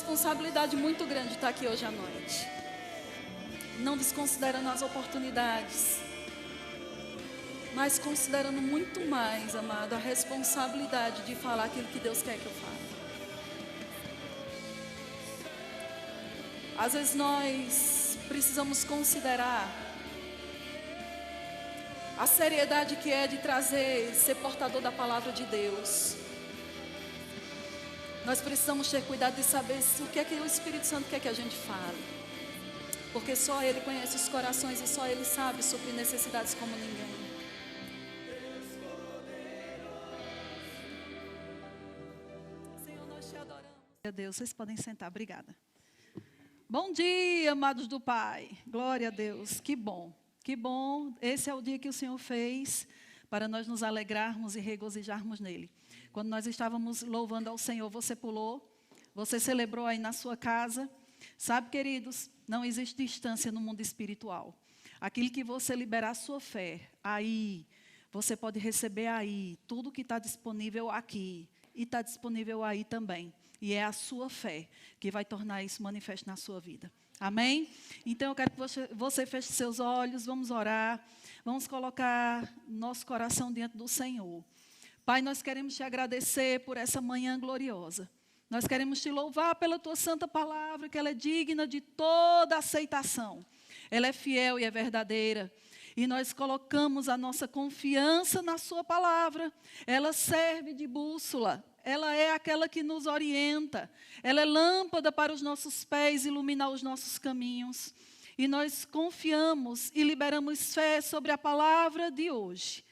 responsabilidade muito grande estar aqui hoje à noite. Não desconsiderando as oportunidades, mas considerando muito mais, amado, a responsabilidade de falar aquilo que Deus quer que eu fale. Às vezes nós precisamos considerar a seriedade que é de ser portador da palavra de Deus. Nós precisamos ter cuidado de saber o que é que o Espírito Santo quer que a gente fale. Porque só Ele conhece os corações e só Ele sabe suprir necessidades como ninguém. Senhor, nós te adoramos. Meu Deus, vocês podem sentar, obrigada. Bom dia, amados do Pai. Glória a Deus, que bom. Que bom, esse é o dia que o Senhor fez para nós nos alegrarmos e regozijarmos nele. Quando nós estávamos louvando ao Senhor, você pulou, você celebrou aí na sua casa. Sabe, queridos, não existe distância no mundo espiritual. Aquilo que você liberar a sua fé, aí, você pode receber aí, tudo que está disponível aqui, e está disponível aí também. E é a sua fé que vai tornar isso manifesto na sua vida. Amém? Então, eu quero que você feche seus olhos, vamos orar, vamos colocar nosso coração diante do Senhor. Pai, nós queremos te agradecer por essa manhã gloriosa. Nós queremos te louvar pela tua santa palavra, que ela é digna de toda aceitação. Ela é fiel e é verdadeira. E nós colocamos a nossa confiança na sua palavra. Ela serve de bússola. Ela é aquela que nos orienta. Ela é lâmpada para os nossos pés, iluminar os nossos caminhos. E nós confiamos e liberamos fé sobre a palavra de hoje.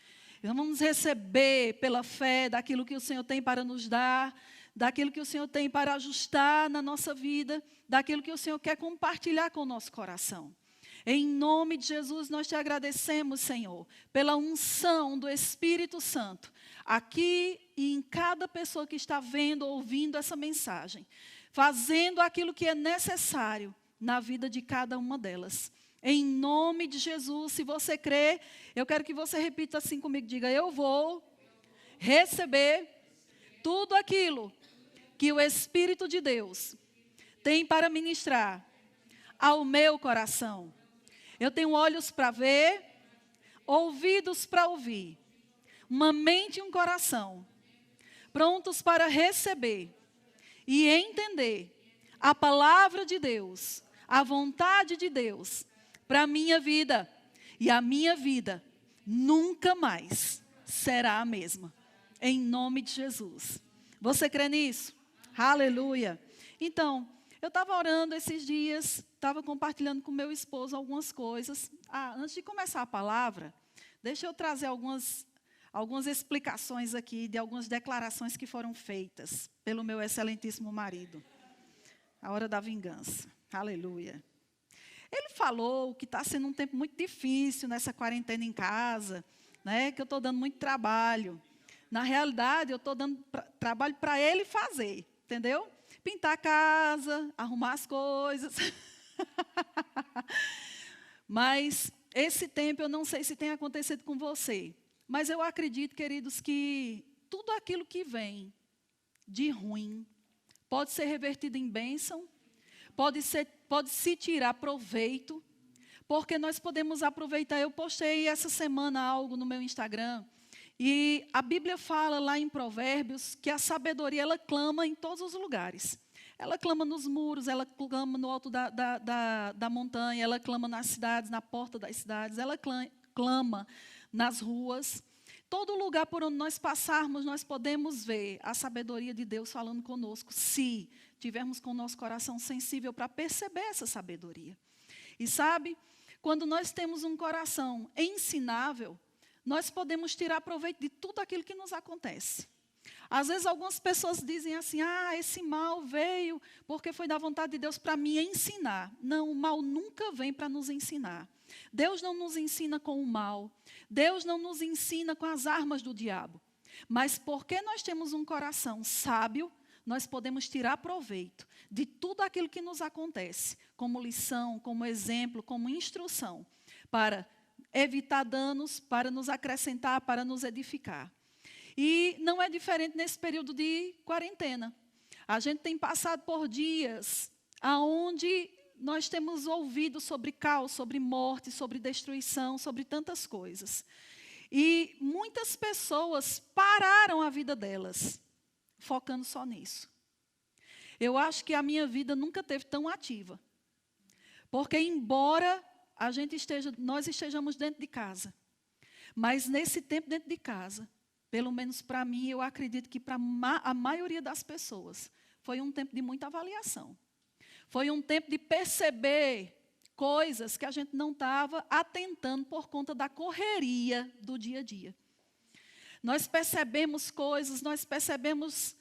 Vamos receber pela fé daquilo que o Senhor tem para nos dar, daquilo que o Senhor tem para ajustar na nossa vida, daquilo que o Senhor quer compartilhar com o nosso coração. Em nome de Jesus, nós te agradecemos, Senhor, pela unção do Espírito Santo, aqui e em cada pessoa que está vendo, ouvindo essa mensagem, fazendo aquilo que é necessário na vida de cada uma delas. Em nome de Jesus, se você crê, eu quero que você repita assim comigo, diga, eu vou receber tudo aquilo que o Espírito de Deus tem para ministrar ao meu coração. Eu tenho olhos para ver, ouvidos para ouvir, uma mente e um coração prontos para receber e entender a palavra de Deus, a vontade de Deus para a minha vida. E a minha vida nunca mais será a mesma. Em nome de Jesus. Você crê nisso? Aleluia. Então, eu estava orando esses dias, estava compartilhando com meu esposo algumas coisas. Antes de começar a palavra, deixa eu trazer algumas explicações aqui de algumas declarações que foram feitas pelo meu excelentíssimo marido. A hora da vingança. Aleluia. Ele falou que está sendo um tempo muito difícil nessa quarentena em casa, né, que eu estou dando muito trabalho. Na realidade, eu estou dando trabalho para ele fazer, entendeu? Pintar a casa, arrumar as coisas. Mas esse tempo, eu não sei se tem acontecido com você. Mas eu acredito, queridos, que tudo aquilo que vem de ruim pode ser revertido em bênção, pode se tirar proveito, porque nós podemos aproveitar. Eu postei essa semana algo no meu Instagram, e a Bíblia fala lá em Provérbios que a sabedoria, ela clama em todos os lugares. Ela clama nos muros, ela clama no alto da montanha, ela clama nas cidades, na porta das cidades, ela clama nas ruas. Todo lugar por onde nós passarmos, nós podemos ver a sabedoria de Deus falando conosco, se tivermos com o nosso coração sensível para perceber essa sabedoria. E sabe, quando nós temos um coração ensinável, nós podemos tirar proveito de tudo aquilo que nos acontece. Às vezes algumas pessoas dizem assim, esse mal veio porque foi da vontade de Deus para me ensinar. Não, o mal nunca vem para nos ensinar. Deus não nos ensina com o mal. Deus não nos ensina com as armas do diabo. Mas porque nós temos um coração sábio, nós podemos tirar proveito de tudo aquilo que nos acontece, como lição, como exemplo, como instrução, para evitar danos, para nos acrescentar, para nos edificar. E não é diferente nesse período de quarentena. A gente tem passado por dias onde nós temos ouvido sobre caos, sobre morte, sobre destruição, sobre tantas coisas. E muitas pessoas pararam a vida delas, focando só nisso. Eu acho que a minha vida nunca teve tão ativa. Porque embora nós estejamos dentro de casa, mas nesse tempo dentro de casa, pelo menos para mim, eu acredito que para a maioria das pessoas, foi um tempo de muita avaliação. Foi um tempo de perceber coisas que a gente não estava atentando por conta da correria do dia a dia. Nós percebemos coisas, nós percebemos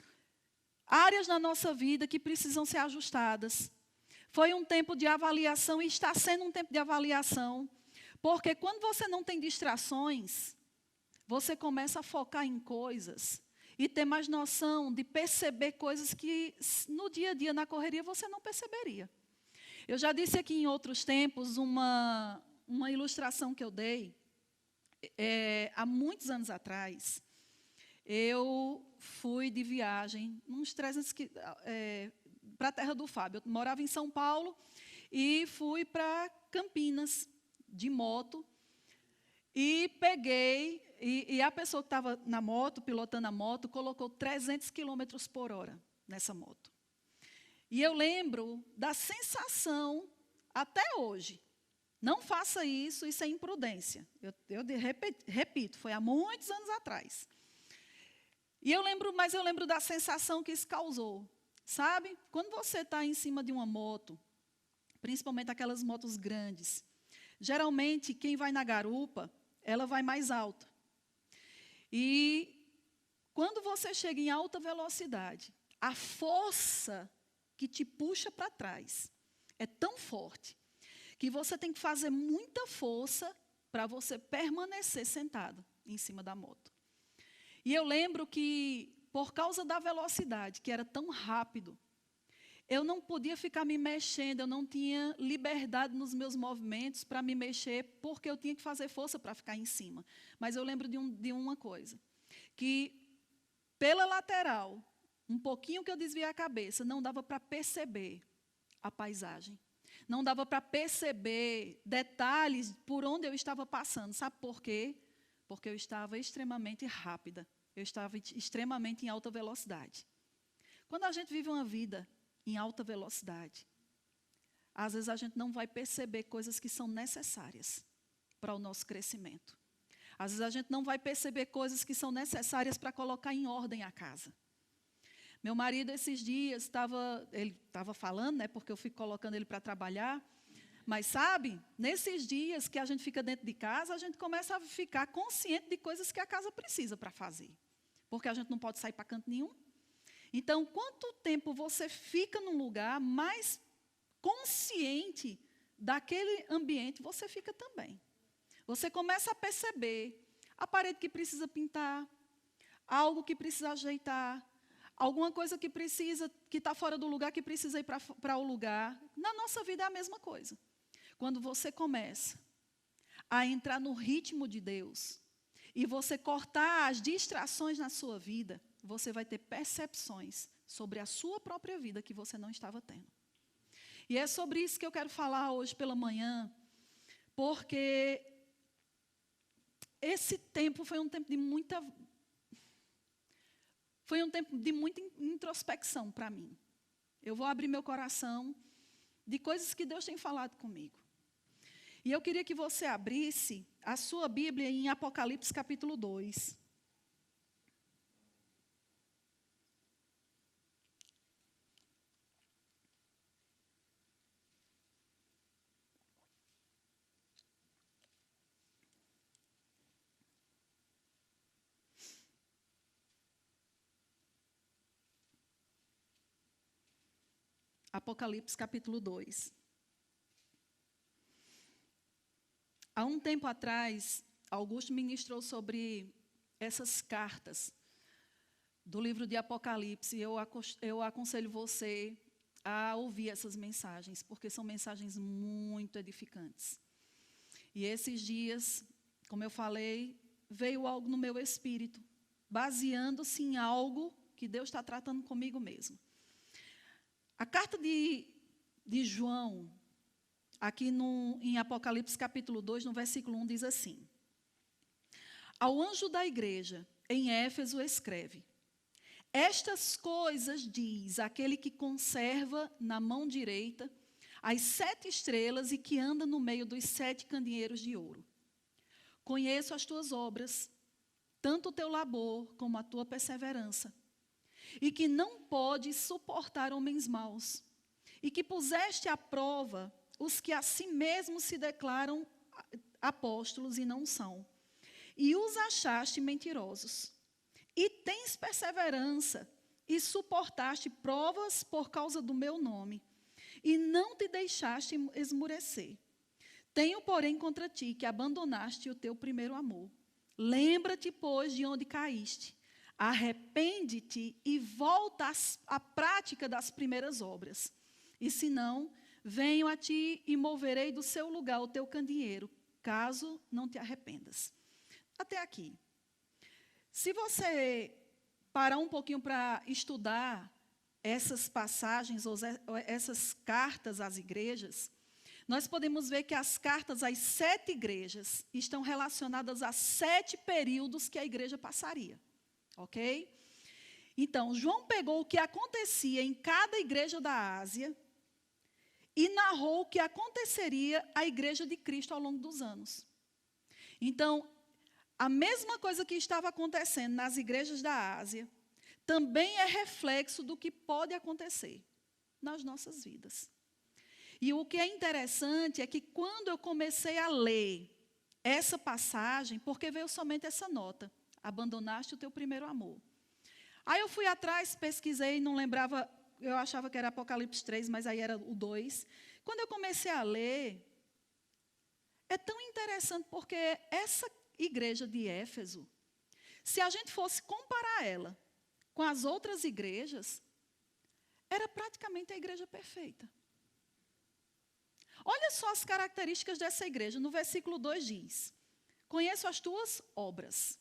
áreas na nossa vida que precisam ser ajustadas. Foi um tempo de avaliação e está sendo um tempo de avaliação, porque quando você não tem distrações, você começa a focar em coisas e ter mais noção de perceber coisas que no dia a dia, na correria, você não perceberia. Eu já disse aqui em outros tempos uma ilustração que eu dei, há muitos anos atrás. Eu fui de viagem, uns 300 para a terra do Fábio. Eu morava em São Paulo e fui para Campinas de moto. E peguei, e a pessoa que estava na moto, pilotando a moto, colocou 300 quilômetros por hora nessa moto. E eu lembro da sensação, até hoje, não faça isso, isso é imprudência. Eu repito, foi há muitos anos atrás. Mas eu lembro da sensação que isso causou. Sabe? Quando você está em cima de uma moto, principalmente aquelas motos grandes, geralmente quem vai na garupa, ela vai mais alta. E quando você chega em alta velocidade, a força que te puxa para trás é tão forte que você tem que fazer muita força para você permanecer sentado em cima da moto. E eu lembro que, por causa da velocidade, que era tão rápido, eu não podia ficar me mexendo, eu não tinha liberdade nos meus movimentos para me mexer, porque eu tinha que fazer força para ficar em cima. Mas eu lembro de uma coisa, que pela lateral, um pouquinho que eu desviei a cabeça, não dava para perceber a paisagem. Não dava para perceber detalhes por onde eu estava passando. Sabe por quê? Porque eu estava extremamente rápida. Eu estava extremamente em alta velocidade. Quando a gente vive uma vida em alta velocidade, às vezes a gente não vai perceber coisas que são necessárias para o nosso crescimento. Às vezes a gente não vai perceber coisas que são necessárias para colocar em ordem a casa. Meu marido, esses dias, ele estava falando, né, porque eu fico colocando ele para trabalhar, mas sabe, nesses dias que a gente fica dentro de casa, a gente começa a ficar consciente de coisas que a casa precisa para fazer. Porque a gente não pode sair para canto nenhum. Então, quanto tempo você fica num lugar, mais consciente daquele ambiente você fica também. Você começa a perceber a parede que precisa pintar, algo que precisa ajeitar, alguma coisa que está fora do lugar, que precisa ir para o lugar. Na nossa vida é a mesma coisa. Quando você começa a entrar no ritmo de Deus e você cortar as distrações na sua vida, você vai ter percepções sobre a sua própria vida que você não estava tendo. E é sobre isso que eu quero falar hoje pela manhã, porque esse tempo foi um tempo de muita introspecção para mim. Eu vou abrir meu coração de coisas que Deus tem falado comigo. E eu queria que você abrisse a sua Bíblia em Apocalipse capítulo 2. Apocalipse capítulo 2. Há um tempo atrás, Augusto ministrou sobre essas cartas do livro de Apocalipse. Eu aconselho você a ouvir essas mensagens, porque são mensagens muito edificantes. E esses dias, como eu falei, veio algo no meu espírito, baseando-se em algo que Deus está tratando comigo mesmo. A carta de João, aqui em Apocalipse capítulo 2, no versículo 1, diz assim: Ao anjo da igreja, em Éfeso, escreve: Estas coisas diz aquele que conserva na mão direita as 7 estrelas e que anda no meio dos 7 candeeiros de ouro. Conheço as tuas obras, tanto o teu labor como a tua perseverança, e que não podes suportar homens maus, e que puseste à prova os que a si mesmos se declaram apóstolos e não são, e os achaste mentirosos. E tens perseverança, e suportaste provas por causa do meu nome, e não te deixaste esmurecer. Tenho, porém, contra ti que abandonaste o teu primeiro amor. Lembra-te, pois, de onde caíste. Arrepende-te e volta à prática das primeiras obras. E se não, venho a ti e moverei do seu lugar o teu candeeiro, caso não te arrependas. Até aqui. Se você parar um pouquinho para estudar essas passagens, ou essas cartas às igrejas, nós podemos ver que as cartas às 7 igrejas estão relacionadas a 7 períodos que a igreja passaria. Ok? Então, João pegou o que acontecia em cada igreja da Ásia e narrou o que aconteceria à igreja de Cristo ao longo dos anos. Então, a mesma coisa que estava acontecendo nas igrejas da Ásia, também é reflexo do que pode acontecer nas nossas vidas. E o que é interessante é que quando eu comecei a ler essa passagem, porque veio somente essa nota, abandonaste o teu primeiro amor. Aí eu fui atrás, pesquisei, não lembrava, eu achava que era Apocalipse 3, mas aí era o 2. Quando eu comecei a ler, é tão interessante porque essa igreja de Éfeso, se a gente fosse comparar ela com as outras igrejas, era praticamente a igreja perfeita. Olha só as características dessa igreja. No versículo 2 diz: Conheço as tuas obras,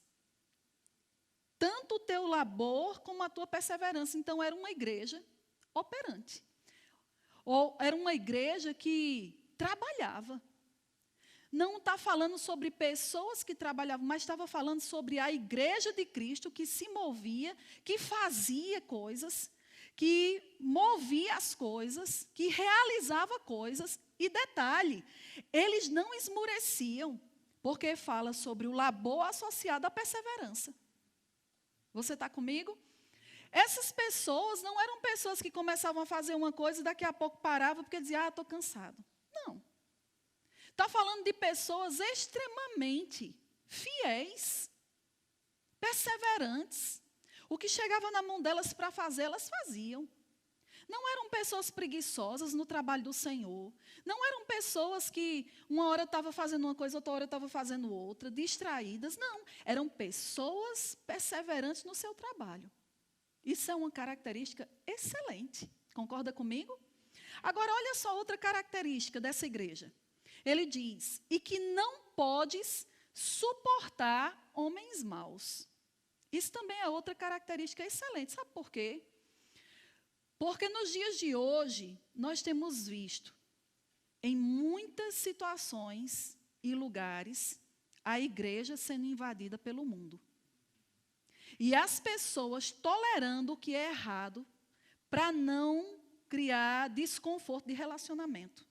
tanto o teu labor como a tua perseverança. Então, era uma igreja operante. Ou era uma igreja que trabalhava. Não está falando sobre pessoas que trabalhavam, mas estava falando sobre a igreja de Cristo que se movia, que fazia coisas, que movia as coisas, que realizava coisas. E detalhe, eles não esmureciam, porque fala sobre o labor associado à perseverança. Você está comigo? Essas pessoas não eram pessoas que começavam a fazer uma coisa e daqui a pouco paravam porque diziam, estou cansado. Não. Está falando de pessoas extremamente fiéis, perseverantes. O que chegava na mão delas para fazer, elas faziam. Não eram pessoas preguiçosas no trabalho do Senhor. Não eram pessoas que uma hora estava fazendo uma coisa, outra hora estava fazendo outra, distraídas. Não, eram pessoas perseverantes no seu trabalho. Isso é uma característica excelente. Concorda comigo? Agora, olha só outra característica dessa igreja. Ele diz, e que não podes suportar homens maus. Isso também é outra característica excelente. Sabe por quê? Porque nos dias de hoje, nós temos visto, em muitas situações e lugares, a igreja sendo invadida pelo mundo. E as pessoas tolerando o que é errado para não criar desconforto de relacionamento.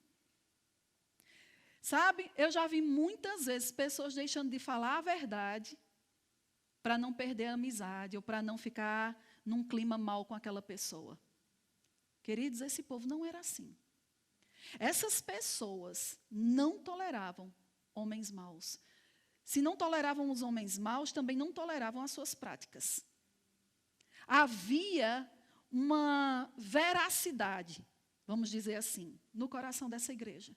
Sabe, eu já vi muitas vezes pessoas deixando de falar a verdade para não perder a amizade ou para não ficar num clima mal com aquela pessoa. Queridos, esse povo não era assim. Essas pessoas não toleravam homens maus. Se não toleravam os homens maus, também não toleravam as suas práticas. Havia uma veracidade, vamos dizer assim, no coração dessa igreja.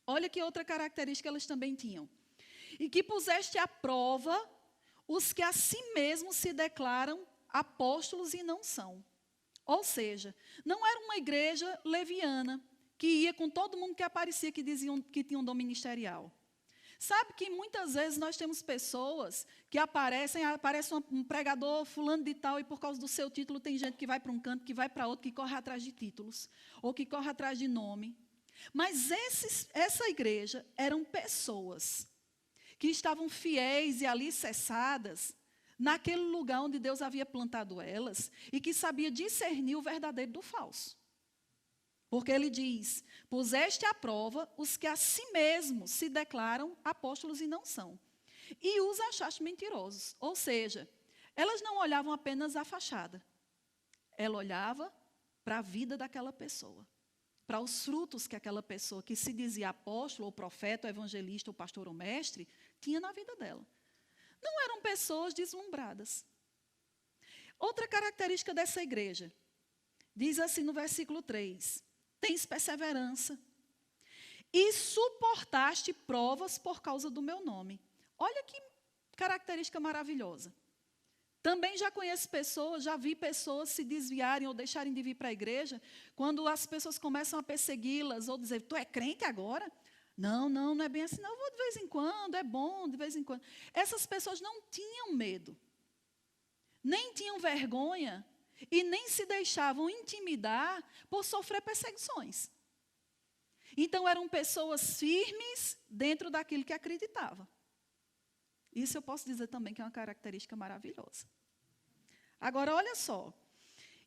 Olha que outra característica elas também tinham. E que puseste à prova os que a si mesmos se declaram apóstolos e não são. Ou seja, não era uma igreja leviana, que ia com todo mundo que aparecia, que diziam que tinha um dom ministerial. Sabe que muitas vezes nós temos pessoas que aparece um pregador fulano de tal, e por causa do seu título tem gente que vai para um canto, que vai para outro, que corre atrás de títulos, ou que corre atrás de nome. Mas essa igreja eram pessoas que estavam fiéis e alicerçadas naquele lugar onde Deus havia plantado elas, e que sabia discernir o verdadeiro do falso. Porque ele diz: puseste à prova os que a si mesmos se declaram apóstolos e não são, e os achaste mentirosos. Ou seja, elas não olhavam apenas a fachada, ela olhava para a vida daquela pessoa, para os frutos que aquela pessoa que se dizia apóstolo, ou profeta, ou evangelista, ou pastor, ou mestre, tinha na vida dela. Não eram pessoas deslumbradas. Outra característica dessa igreja, diz assim no versículo 3, tens perseverança e suportaste provas por causa do meu nome. Olha que característica maravilhosa. Também já conheço pessoas, já vi pessoas se desviarem ou deixarem de vir para a igreja, quando as pessoas começam a persegui-las ou dizer: tu é crente agora? Não é bem assim, não, eu vou de vez em quando, é bom de vez em quando. Essas pessoas não tinham medo, nem tinham vergonha, e nem se deixavam intimidar por sofrer perseguições. Então, eram pessoas firmes dentro daquilo que acreditavam. Isso eu posso dizer também que é uma característica maravilhosa. Agora, olha só.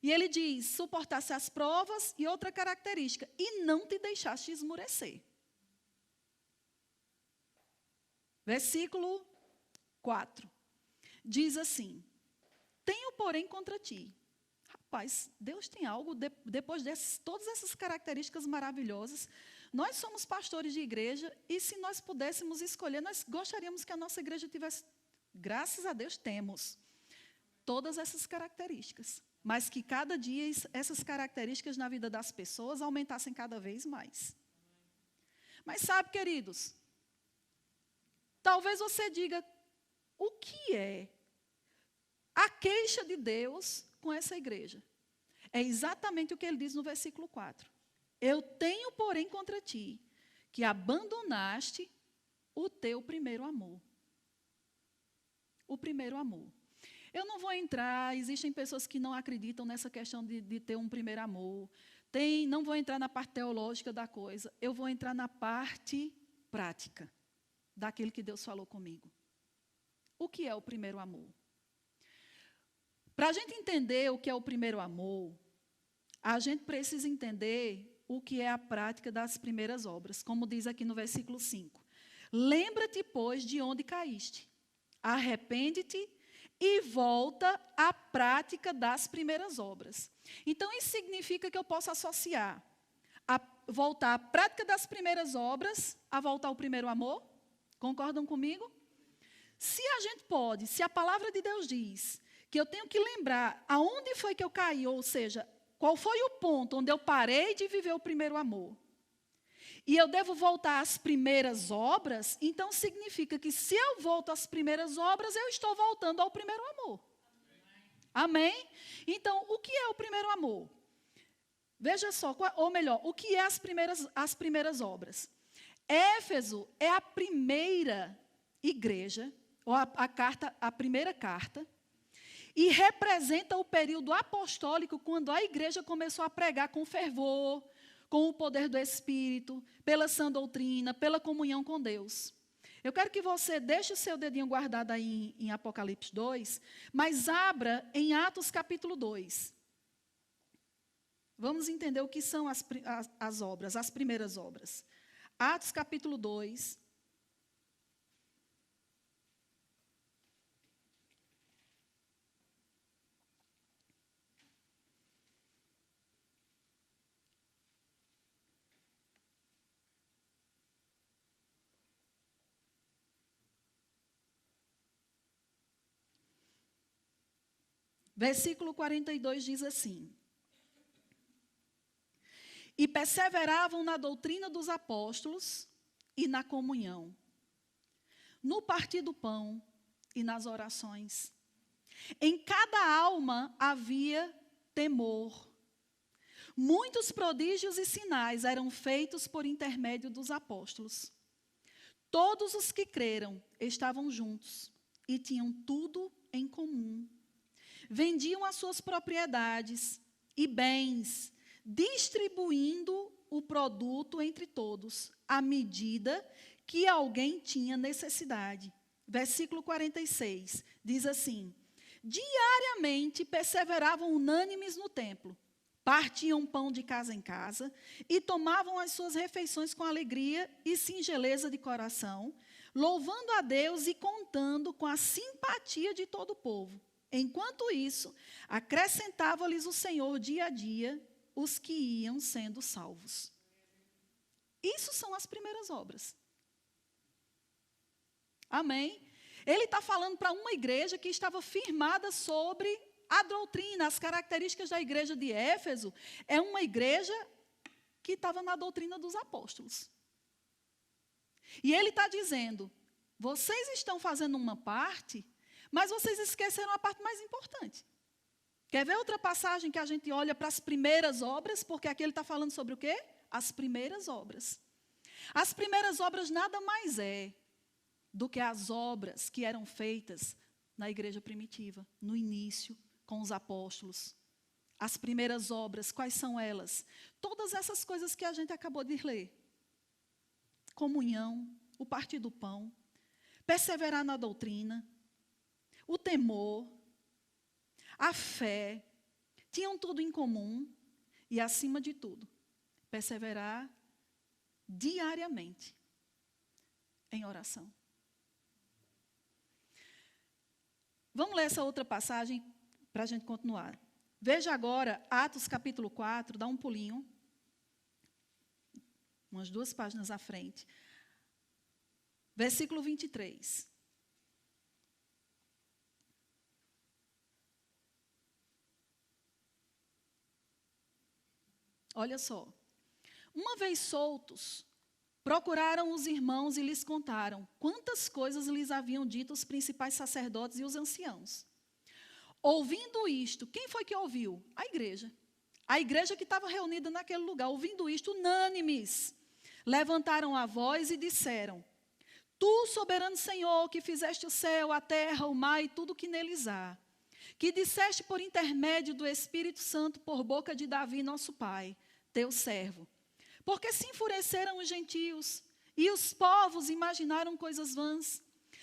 E ele diz: suportasse as provas, e outra característica, e não te deixaste esmurecer. Versículo 4. Diz assim: tenho, porém, contra ti. Rapaz, Deus tem algo, depois de todas essas características maravilhosas. Nós somos pastores de igreja, e se nós pudéssemos escolher, nós gostaríamos que a nossa igreja tivesse, graças a Deus temos, todas essas características. Mas que cada dia essas características na vida das pessoas aumentassem cada vez mais. Mas sabe, queridos, talvez você diga: o que é a queixa de Deus com essa igreja? É exatamente o que ele diz no versículo 4. Eu tenho, porém, contra ti, que abandonaste o teu primeiro amor. O primeiro amor. Eu não vou entrar, existem pessoas que não acreditam nessa questão de ter um primeiro amor. Não vou entrar na parte teológica da coisa, eu vou entrar na parte prática daquilo que Deus falou comigo. O que é o primeiro amor? Para a gente entender o que é o primeiro amor, a gente precisa entender o que é a prática das primeiras obras, como diz aqui no versículo 5. Lembra-te, pois, de onde caíste. Arrepende-te e volta à prática das primeiras obras. Então, isso significa que eu posso associar voltar à prática das primeiras obras a voltar ao primeiro amor? Concordam comigo? Se a gente pode, se a palavra de Deus diz que eu tenho que lembrar aonde foi que eu caí, ou seja, qual foi o ponto onde eu parei de viver o primeiro amor, e eu devo voltar às primeiras obras, então significa que se eu volto às primeiras obras, eu estou voltando ao primeiro amor. Amém? Então, o que é o primeiro amor? Veja só, ou melhor, o que é as primeiras obras? Éfeso é a primeira igreja, ou a primeira carta, e representa o período apostólico, quando a igreja começou a pregar com fervor, com o poder do Espírito, pela sã doutrina, pela comunhão com Deus. Eu quero que você deixe o seu dedinho guardado aí em Apocalipse 2, mas abra em Atos capítulo 2. Vamos entender o que são as obras, as primeiras obras. Atos capítulo 2. Versículo 42 diz assim: e perseveravam na doutrina dos apóstolos e na comunhão, no partir do pão e nas orações. Em cada alma havia temor. Muitos prodígios e sinais eram feitos por intermédio dos apóstolos. Todos os que creram estavam juntos e tinham tudo em comum. Vendiam as suas propriedades e bens, distribuindo o produto entre todos, à medida que alguém tinha necessidade. Versículo 46, diz assim: diariamente perseveravam unânimes no templo, partiam pão de casa em casa e tomavam as suas refeições com alegria e singeleza de coração, louvando a Deus e contando com a simpatia de todo o povo. Enquanto isso, acrescentava-lhes o Senhor dia a dia os que iam sendo salvos. Isso são as primeiras obras. Amém? Ele está falando para uma igreja que estava firmada sobre a doutrina, as características da igreja de Éfeso. É uma igreja que estava na doutrina dos apóstolos. E ele está dizendo, vocês estão fazendo uma parte, mas vocês esqueceram a parte mais importante. Quer ver outra passagem que a gente olha para as primeiras obras? Porque aqui ele está falando sobre o quê? As primeiras obras. As primeiras obras nada mais é do que as obras que eram feitas na igreja primitiva, no início, com os apóstolos. As primeiras obras, quais são elas? Todas essas coisas que a gente acabou de ler. Comunhão, o partir do pão, perseverar na doutrina, o temor, a fé, tinham tudo em comum e, acima de tudo, perseverar diariamente em oração. Vamos ler essa outra passagem para a gente continuar. Veja agora Atos capítulo 4, dá um pulinho, umas 2 páginas à frente. Versículo 23. Olha só. Uma vez soltos, procuraram os irmãos e lhes contaram quantas coisas lhes haviam dito os principais sacerdotes e os anciãos. Ouvindo isto, quem foi que ouviu? A igreja. A igreja que estava reunida naquele lugar. Ouvindo isto, unânimes, levantaram a voz e disseram: Tu, soberano Senhor, que fizeste o céu, a terra, o mar e tudo que neles há, que disseste por intermédio do Espírito Santo por boca de Davi, nosso pai, teu servo. Porque se enfureceram os gentios e os povos imaginaram coisas vãs.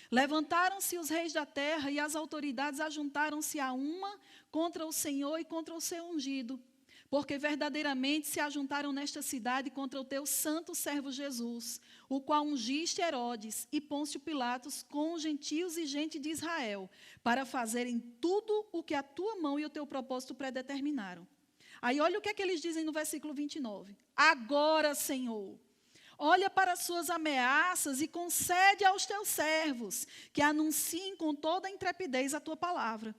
Levantaram-se os reis da terra e as autoridades ajuntaram-se a uma contra o Senhor e contra o seu ungido. Porque verdadeiramente se ajuntaram nesta cidade contra o teu santo servo Jesus, o qual ungiste Herodes e Pôncio Pilatos com os gentios e gente de Israel, para fazerem tudo o que a tua mão e o teu propósito predeterminaram. Aí olha o que é que eles dizem no versículo 29. Agora, Senhor, olha para as suas ameaças e concede aos teus servos que anunciem com toda a intrepidez a tua palavra.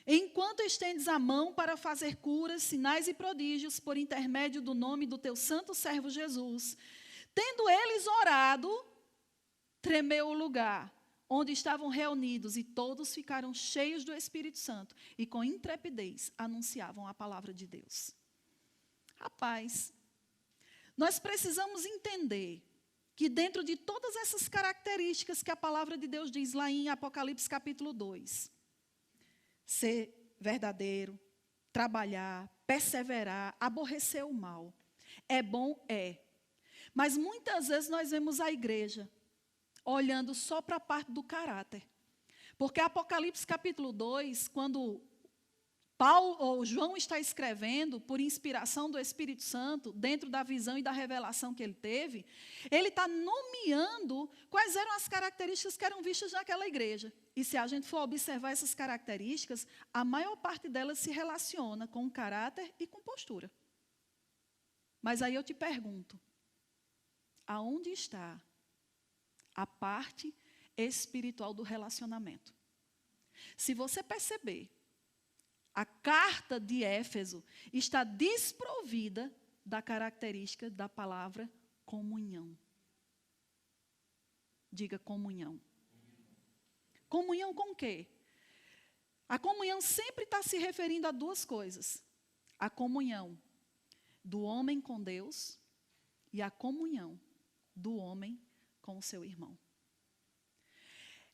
Enquanto estendes a mão para fazer curas, sinais e prodígios por intermédio do nome do teu santo servo Jesus. Tendo eles orado, tremeu o lugar onde estavam reunidos e todos ficaram cheios do Espírito Santo e com intrepidez anunciavam a palavra de Deus. Rapaz, nós precisamos entender que dentro de todas essas características que a palavra de Deus diz lá em Apocalipse capítulo 2, ser verdadeiro, trabalhar, perseverar, aborrecer o mal, é bom, é. Mas muitas vezes nós vemos a igreja olhando só para a parte do caráter. Porque Apocalipse capítulo 2, quando João está escrevendo, por inspiração do Espírito Santo, dentro da visão e da revelação que ele teve, ele está nomeando quais eram as características que eram vistas naquela igreja. E se a gente for observar essas características, a maior parte delas se relaciona com caráter e com postura. Mas aí eu te pergunto, aonde está a parte espiritual do relacionamento? Se você perceber, a carta de Éfeso está desprovida da característica da palavra comunhão. Diga comunhão. Comunhão com o quê? A comunhão sempre está se referindo a 2 coisas. A comunhão do homem com Deus e a comunhão do homem com o seu irmão.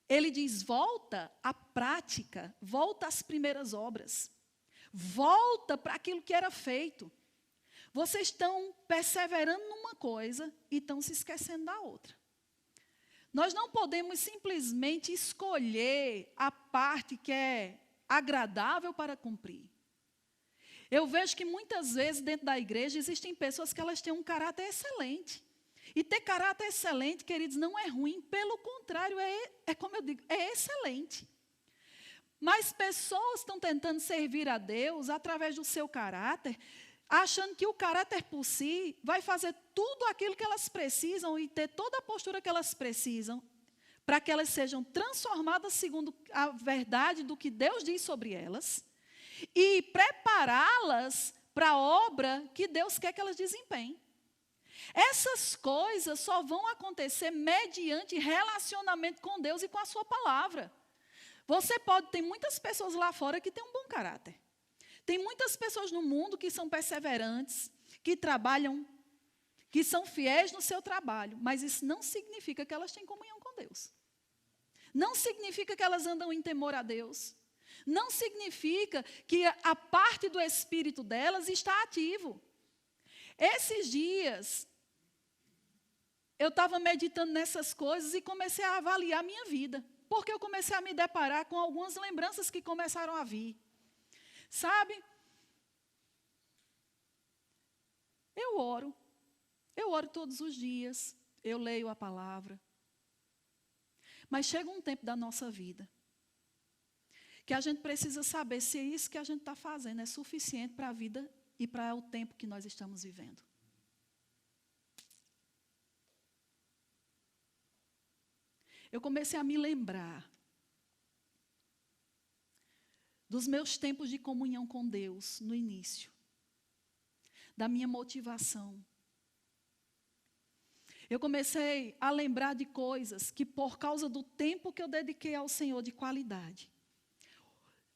Ele diz: volta à prática, volta às primeiras obras. Volta para aquilo que era feito. Vocês estão perseverando numa coisa e estão se esquecendo da outra. Nós não podemos simplesmente escolher a parte que é agradável para cumprir. Eu vejo que muitas vezes dentro da igreja existem pessoas que elas têm um caráter excelente. E ter caráter excelente, queridos, não é ruim, pelo contrário, é como eu digo, é excelente. Mas pessoas estão tentando servir a Deus através do seu caráter, achando que o caráter por si vai fazer tudo aquilo que elas precisam e ter toda a postura que elas precisam para que elas sejam transformadas segundo a verdade do que Deus diz sobre elas e prepará-las para a obra que Deus quer que elas desempenhem. Essas coisas só vão acontecer mediante relacionamento com Deus e com a sua palavra. Você pode ter muitas pessoas lá fora que têm um bom caráter. Tem muitas pessoas no mundo que são perseverantes, que trabalham, que são fiéis no seu trabalho, mas isso não significa que elas têm comunhão com Deus. Não significa que elas andam em temor a Deus. Não significa que a parte do espírito delas está ativo. Esses dias, eu estava meditando nessas coisas e comecei a avaliar a minha vida. Porque eu comecei a me deparar com algumas lembranças que começaram a vir. Sabe? Eu oro todos os dias, eu leio a palavra. Mas chega um tempo da nossa vida que a gente precisa saber se isso que a gente está fazendo é suficiente para a vida e para o tempo que nós estamos vivendo. Eu comecei a me lembrar dos meus tempos de comunhão com Deus no início, da minha motivação. Eu comecei a lembrar de coisas que, por causa do tempo que eu dediquei ao Senhor de qualidade,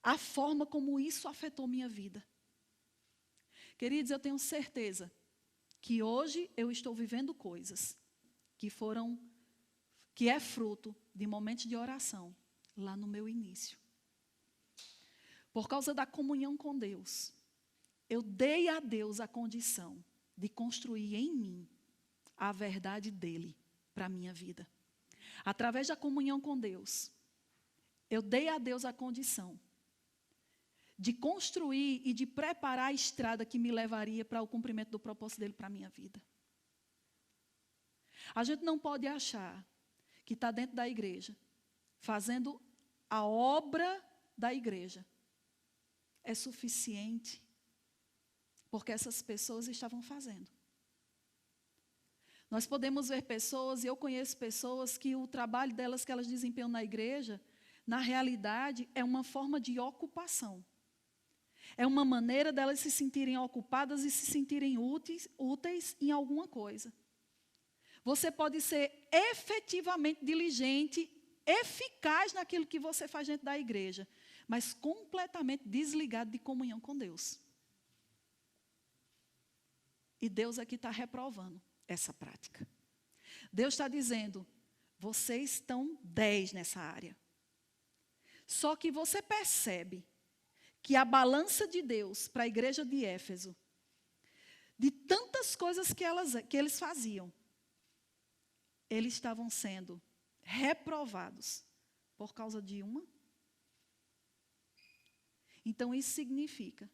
a forma como isso afetou minha vida. Queridos, eu tenho certeza que hoje eu estou vivendo coisas que é fruto de momentos de oração lá no meu início. Por causa da comunhão com Deus, eu dei a Deus a condição de construir em mim a verdade dEle para a minha vida. Através da comunhão com Deus, eu dei a Deus a condição de construir e de preparar a estrada que me levaria para o cumprimento do propósito dEle para a minha vida. A gente não pode achar que está dentro da igreja, fazendo a obra da igreja, é suficiente, porque essas pessoas estavam fazendo. Nós podemos ver pessoas, e eu conheço pessoas, que o trabalho delas que elas desempenham na igreja, na realidade, é uma forma de ocupação. É uma maneira delas se sentirem ocupadas e se sentirem úteis em alguma coisa. Você pode ser efetivamente diligente, eficaz naquilo que você faz dentro da igreja, mas completamente desligado de comunhão com Deus. E Deus aqui está reprovando essa prática. Deus está dizendo, vocês estão 10 nessa área. Só que você percebe que a balança de Deus para a igreja de Éfeso, de tantas coisas que eles faziam, eles estavam sendo reprovados por causa de uma. Então, isso significa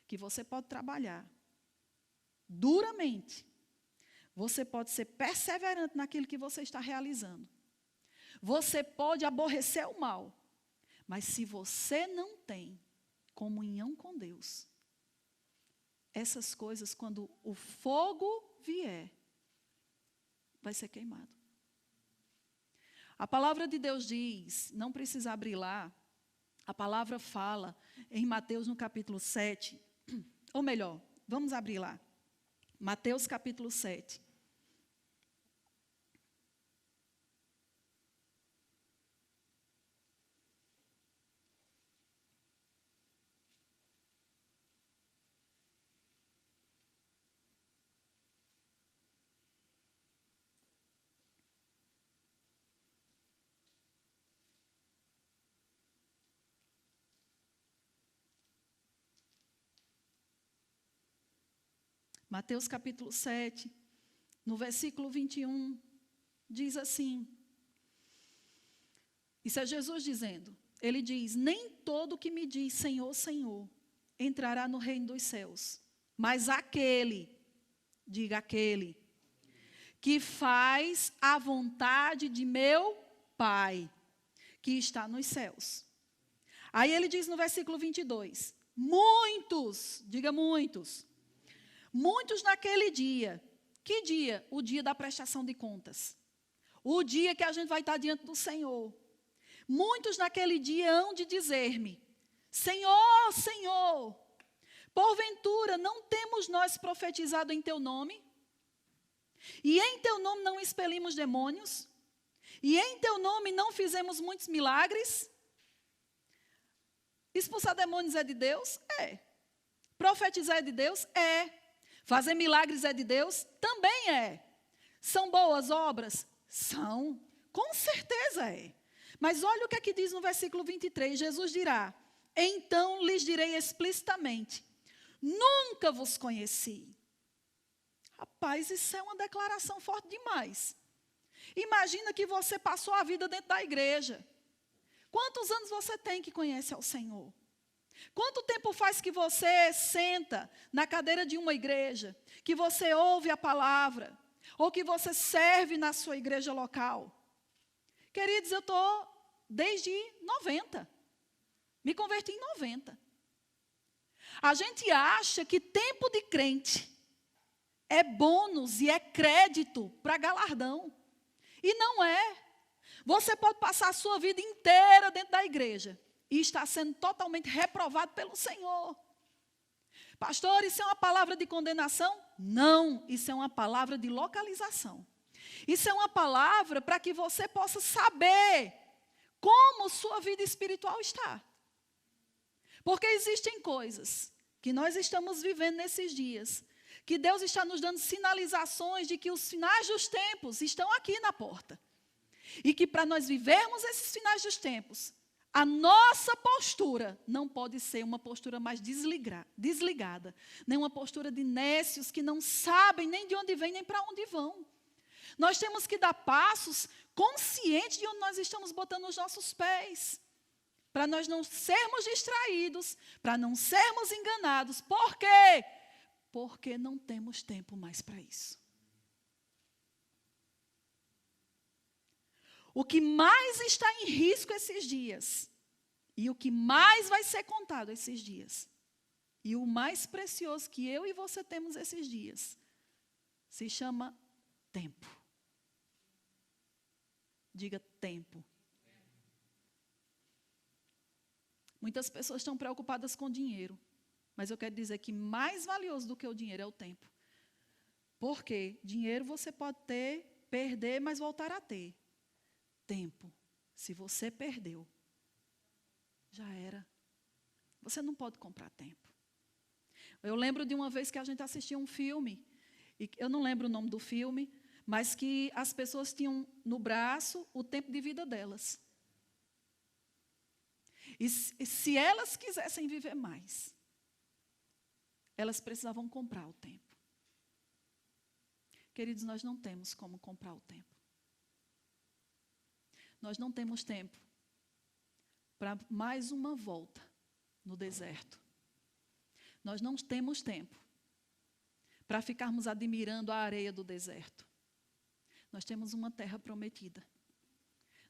que você pode trabalhar duramente, você pode ser perseverante naquilo que você está realizando, você pode aborrecer o mal, mas se você não tem comunhão com Deus, essas coisas, quando o fogo vier, vai ser queimado. A palavra de Deus diz, não precisa abrir lá, a palavra fala em Mateus no capítulo 7, ou melhor, vamos abrir lá. Mateus capítulo 7. Mateus capítulo 7, no versículo 21, diz assim. Isso é Jesus dizendo. Ele diz: nem todo que me diz Senhor, Senhor, entrará no reino dos céus, mas aquele, diga aquele, que faz a vontade de meu Pai, que está nos céus. Aí ele diz no versículo 22, muitos, diga muitos, muitos naquele dia. Que dia? O dia da prestação de contas. O dia que a gente vai estar diante do Senhor. Muitos naquele dia hão de dizer-me: Senhor, Senhor, porventura não temos nós profetizado em teu nome? E em teu nome não expelimos demônios? E em teu nome não fizemos muitos milagres? Expulsar demônios é de Deus? É. Profetizar é de Deus? É. Fazer milagres é de Deus? Também é. São boas obras? São. Com certeza é. Mas olha o que é que diz no versículo 23. Jesus dirá: então lhes direi explicitamente: nunca vos conheci. Rapaz, isso é uma declaração forte demais. Imagina que você passou a vida dentro da igreja. Quantos anos você tem que conhece ao Senhor? Quanto tempo faz que você senta na cadeira de uma igreja, que você ouve a palavra, ou que você serve na sua igreja local? Queridos, eu estou desde 90. Me converti em 90. A gente acha que tempo de crente é bônus e é crédito para galardão. E não é. Você pode passar a sua vida inteira dentro da igreja e estar sendo totalmente reprovado pelo Senhor. Pastor, isso é uma palavra de condenação? Não, isso é uma palavra de localização. Isso é uma palavra para que você possa saber como sua vida espiritual está. Porque existem coisas que nós estamos vivendo nesses dias, que Deus está nos dando sinalizações de que os finais dos tempos estão aqui na porta. E que para nós vivermos esses finais dos tempos, a nossa postura não pode ser uma postura mais desligada, nem uma postura de nécios que não sabem nem de onde vêm, nem para onde vão. Nós temos que dar passos conscientes de onde nós estamos botando os nossos pés, para nós não sermos distraídos, para não sermos enganados. Por quê? Porque não temos tempo mais para isso. O que mais está em risco esses dias, e o que mais vai ser contado esses dias, e o mais precioso que eu e você temos esses dias, se chama tempo. Diga tempo. Muitas pessoas estão preocupadas com dinheiro, mas eu quero dizer que mais valioso do que o dinheiro é o tempo. Porque dinheiro você pode ter, perder, mas voltar a ter. Tempo, se você perdeu, já era. Você não pode comprar tempo. Eu lembro de uma vez que a gente assistiu um filme, e eu não lembro o nome do filme, mas que as pessoas tinham no braço o tempo de vida delas. E se elas quisessem viver mais, elas precisavam comprar o tempo. Queridos, nós não temos como comprar o tempo. Nós não temos tempo para mais uma volta no deserto. Nós não temos tempo para ficarmos admirando a areia do deserto. Nós temos uma terra prometida.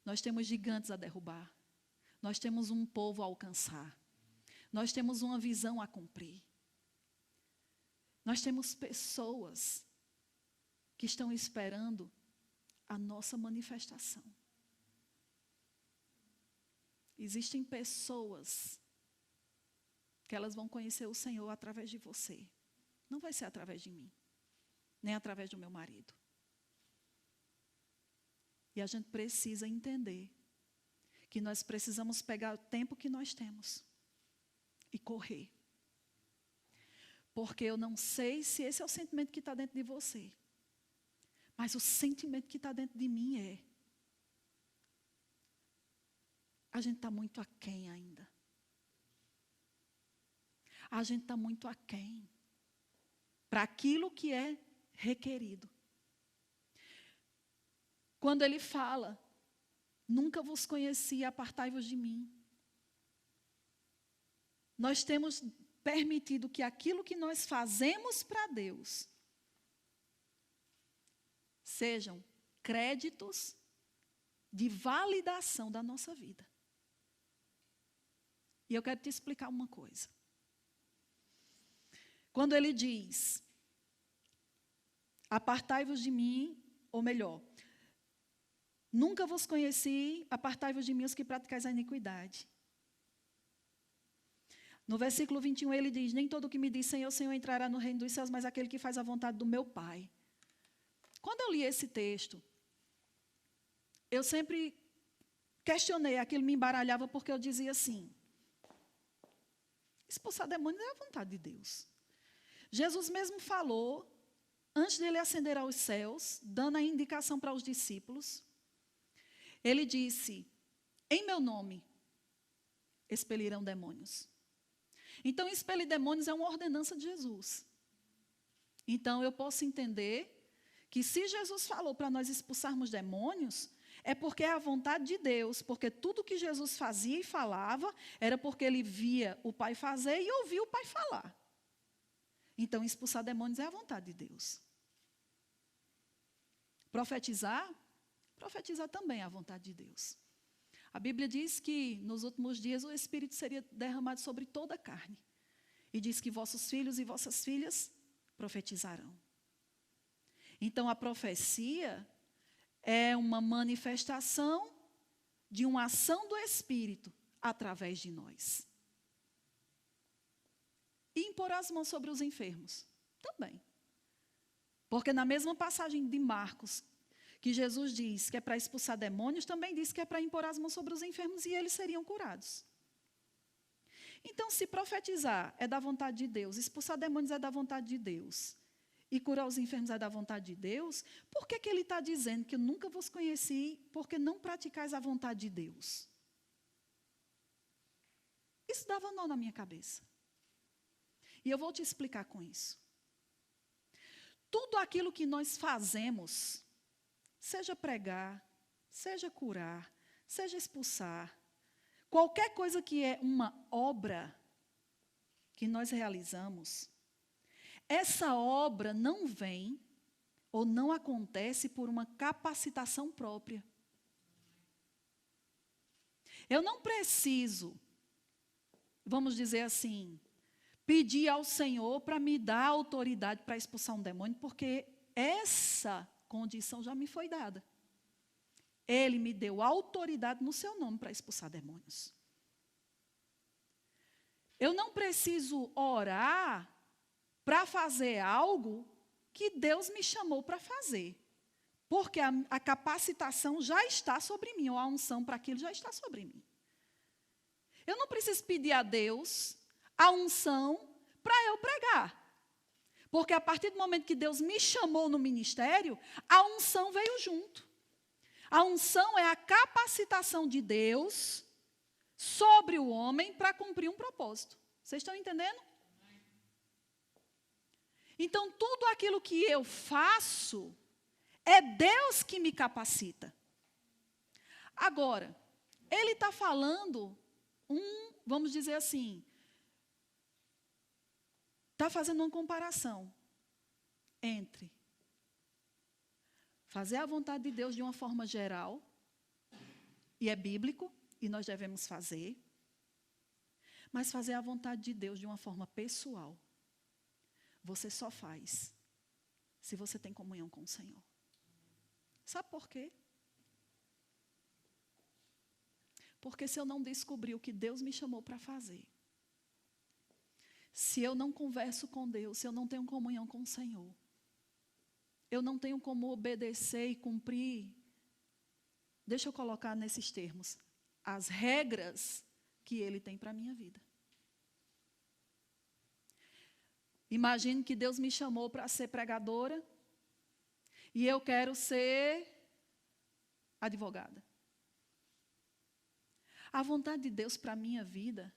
Nós temos gigantes a derrubar. Nós temos um povo a alcançar. Nós temos uma visão a cumprir. Nós temos pessoas que estão esperando a nossa manifestação. Existem pessoas que elas vão conhecer o Senhor através de você. Não vai ser através de mim, nem através do meu marido. E a gente precisa entender que nós precisamos pegar o tempo que nós temos e correr. Porque eu não sei se esse é o sentimento que está dentro de você, mas o sentimento que está dentro de mim é: a gente está muito aquém ainda. A gente está muito aquém para aquilo que é requerido. Quando ele fala, nunca vos conheci, apartai-vos de mim. Nós temos permitido que aquilo que nós fazemos para Deus sejam créditos de validação da nossa vida. E eu quero te explicar uma coisa. Quando ele diz, apartai-vos de mim, ou melhor, nunca vos conheci, apartai-vos de mim os que praticais a iniquidade. No versículo 21 ele diz, nem todo o que me diz Senhor, Senhor entrará no reino dos céus, mas aquele que faz a vontade do meu Pai. Quando eu li esse texto, eu sempre questionei, aquilo me embaralhava porque eu dizia assim, expulsar demônios é a vontade de Deus. Jesus mesmo falou, antes dele ascender aos céus, dando a indicação para os discípulos, ele disse, em meu nome expelirão demônios. Então, expelir demônios é uma ordenança de Jesus. Então, eu posso entender que se Jesus falou para nós expulsarmos demônios, é porque é a vontade de Deus, porque tudo que Jesus fazia e falava, era porque ele via o Pai fazer e ouvia o Pai falar. Então, expulsar demônios é a vontade de Deus. Profetizar também é a vontade de Deus. A Bíblia diz que nos últimos dias o Espírito seria derramado sobre toda a carne. E diz que vossos filhos e vossas filhas profetizarão. Então, a profecia é uma manifestação de uma ação do Espírito através de nós. E impor as mãos sobre os enfermos também. Porque na mesma passagem de Marcos, que Jesus diz que é para expulsar demônios, também diz que é para impor as mãos sobre os enfermos e eles seriam curados. Então, se profetizar é da vontade de Deus, expulsar demônios é da vontade de Deus, e curar os enfermos é da vontade de Deus, por que ele está dizendo que eu nunca vos conheci, porque não praticais a vontade de Deus? Isso dava nó na minha cabeça. E eu vou te explicar com isso. Tudo aquilo que nós fazemos, seja pregar, seja curar, seja expulsar, qualquer coisa que é uma obra que nós realizamos, essa obra não vem ou não acontece por uma capacitação própria. Eu não preciso, vamos dizer assim, pedir ao Senhor para me dar autoridade para expulsar um demônio, porque essa condição já me foi dada. Ele me deu autoridade no seu nome para expulsar demônios. Eu não preciso orar para fazer algo que Deus me chamou para fazer. Porque a capacitação já está sobre mim, ou a unção para aquilo já está sobre mim. Eu não preciso pedir a Deus a unção para eu pregar. Porque a partir do momento que Deus me chamou no ministério, a unção veio junto. A unção é a capacitação de Deus sobre o homem para cumprir um propósito. Vocês estão entendendo? Então, tudo aquilo que eu faço, é Deus que me capacita. Agora, ele está falando, vamos dizer assim, está fazendo uma comparação entre fazer a vontade de Deus de uma forma geral, e é bíblico, e nós devemos fazer, mas fazer a vontade de Deus de uma forma pessoal, você só faz se você tem comunhão com o Senhor. Sabe por quê? Porque se eu não descobrir o que Deus me chamou para fazer, se eu não converso com Deus, se eu não tenho comunhão com o Senhor, eu não tenho como obedecer e cumprir, deixa eu colocar nesses termos, as regras que Ele tem para a minha vida. Imagine que Deus me chamou para ser pregadora e eu quero ser advogada. A vontade de Deus para a minha vida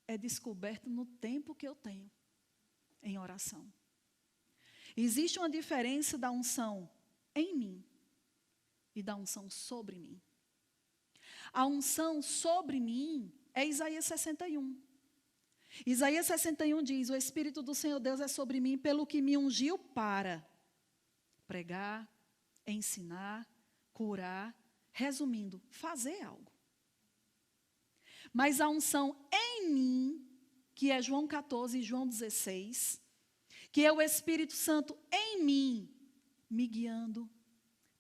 é descoberta no tempo que eu tenho em oração. Existe uma diferença da unção em mim e da unção sobre mim. A unção sobre mim é Isaías 61. Isaías 61 diz: o Espírito do Senhor Deus é sobre mim, pelo que me ungiu para pregar, ensinar, curar, resumindo, fazer algo. Mas a unção em mim, que é João 14 e João 16, que é o Espírito Santo em mim, me guiando,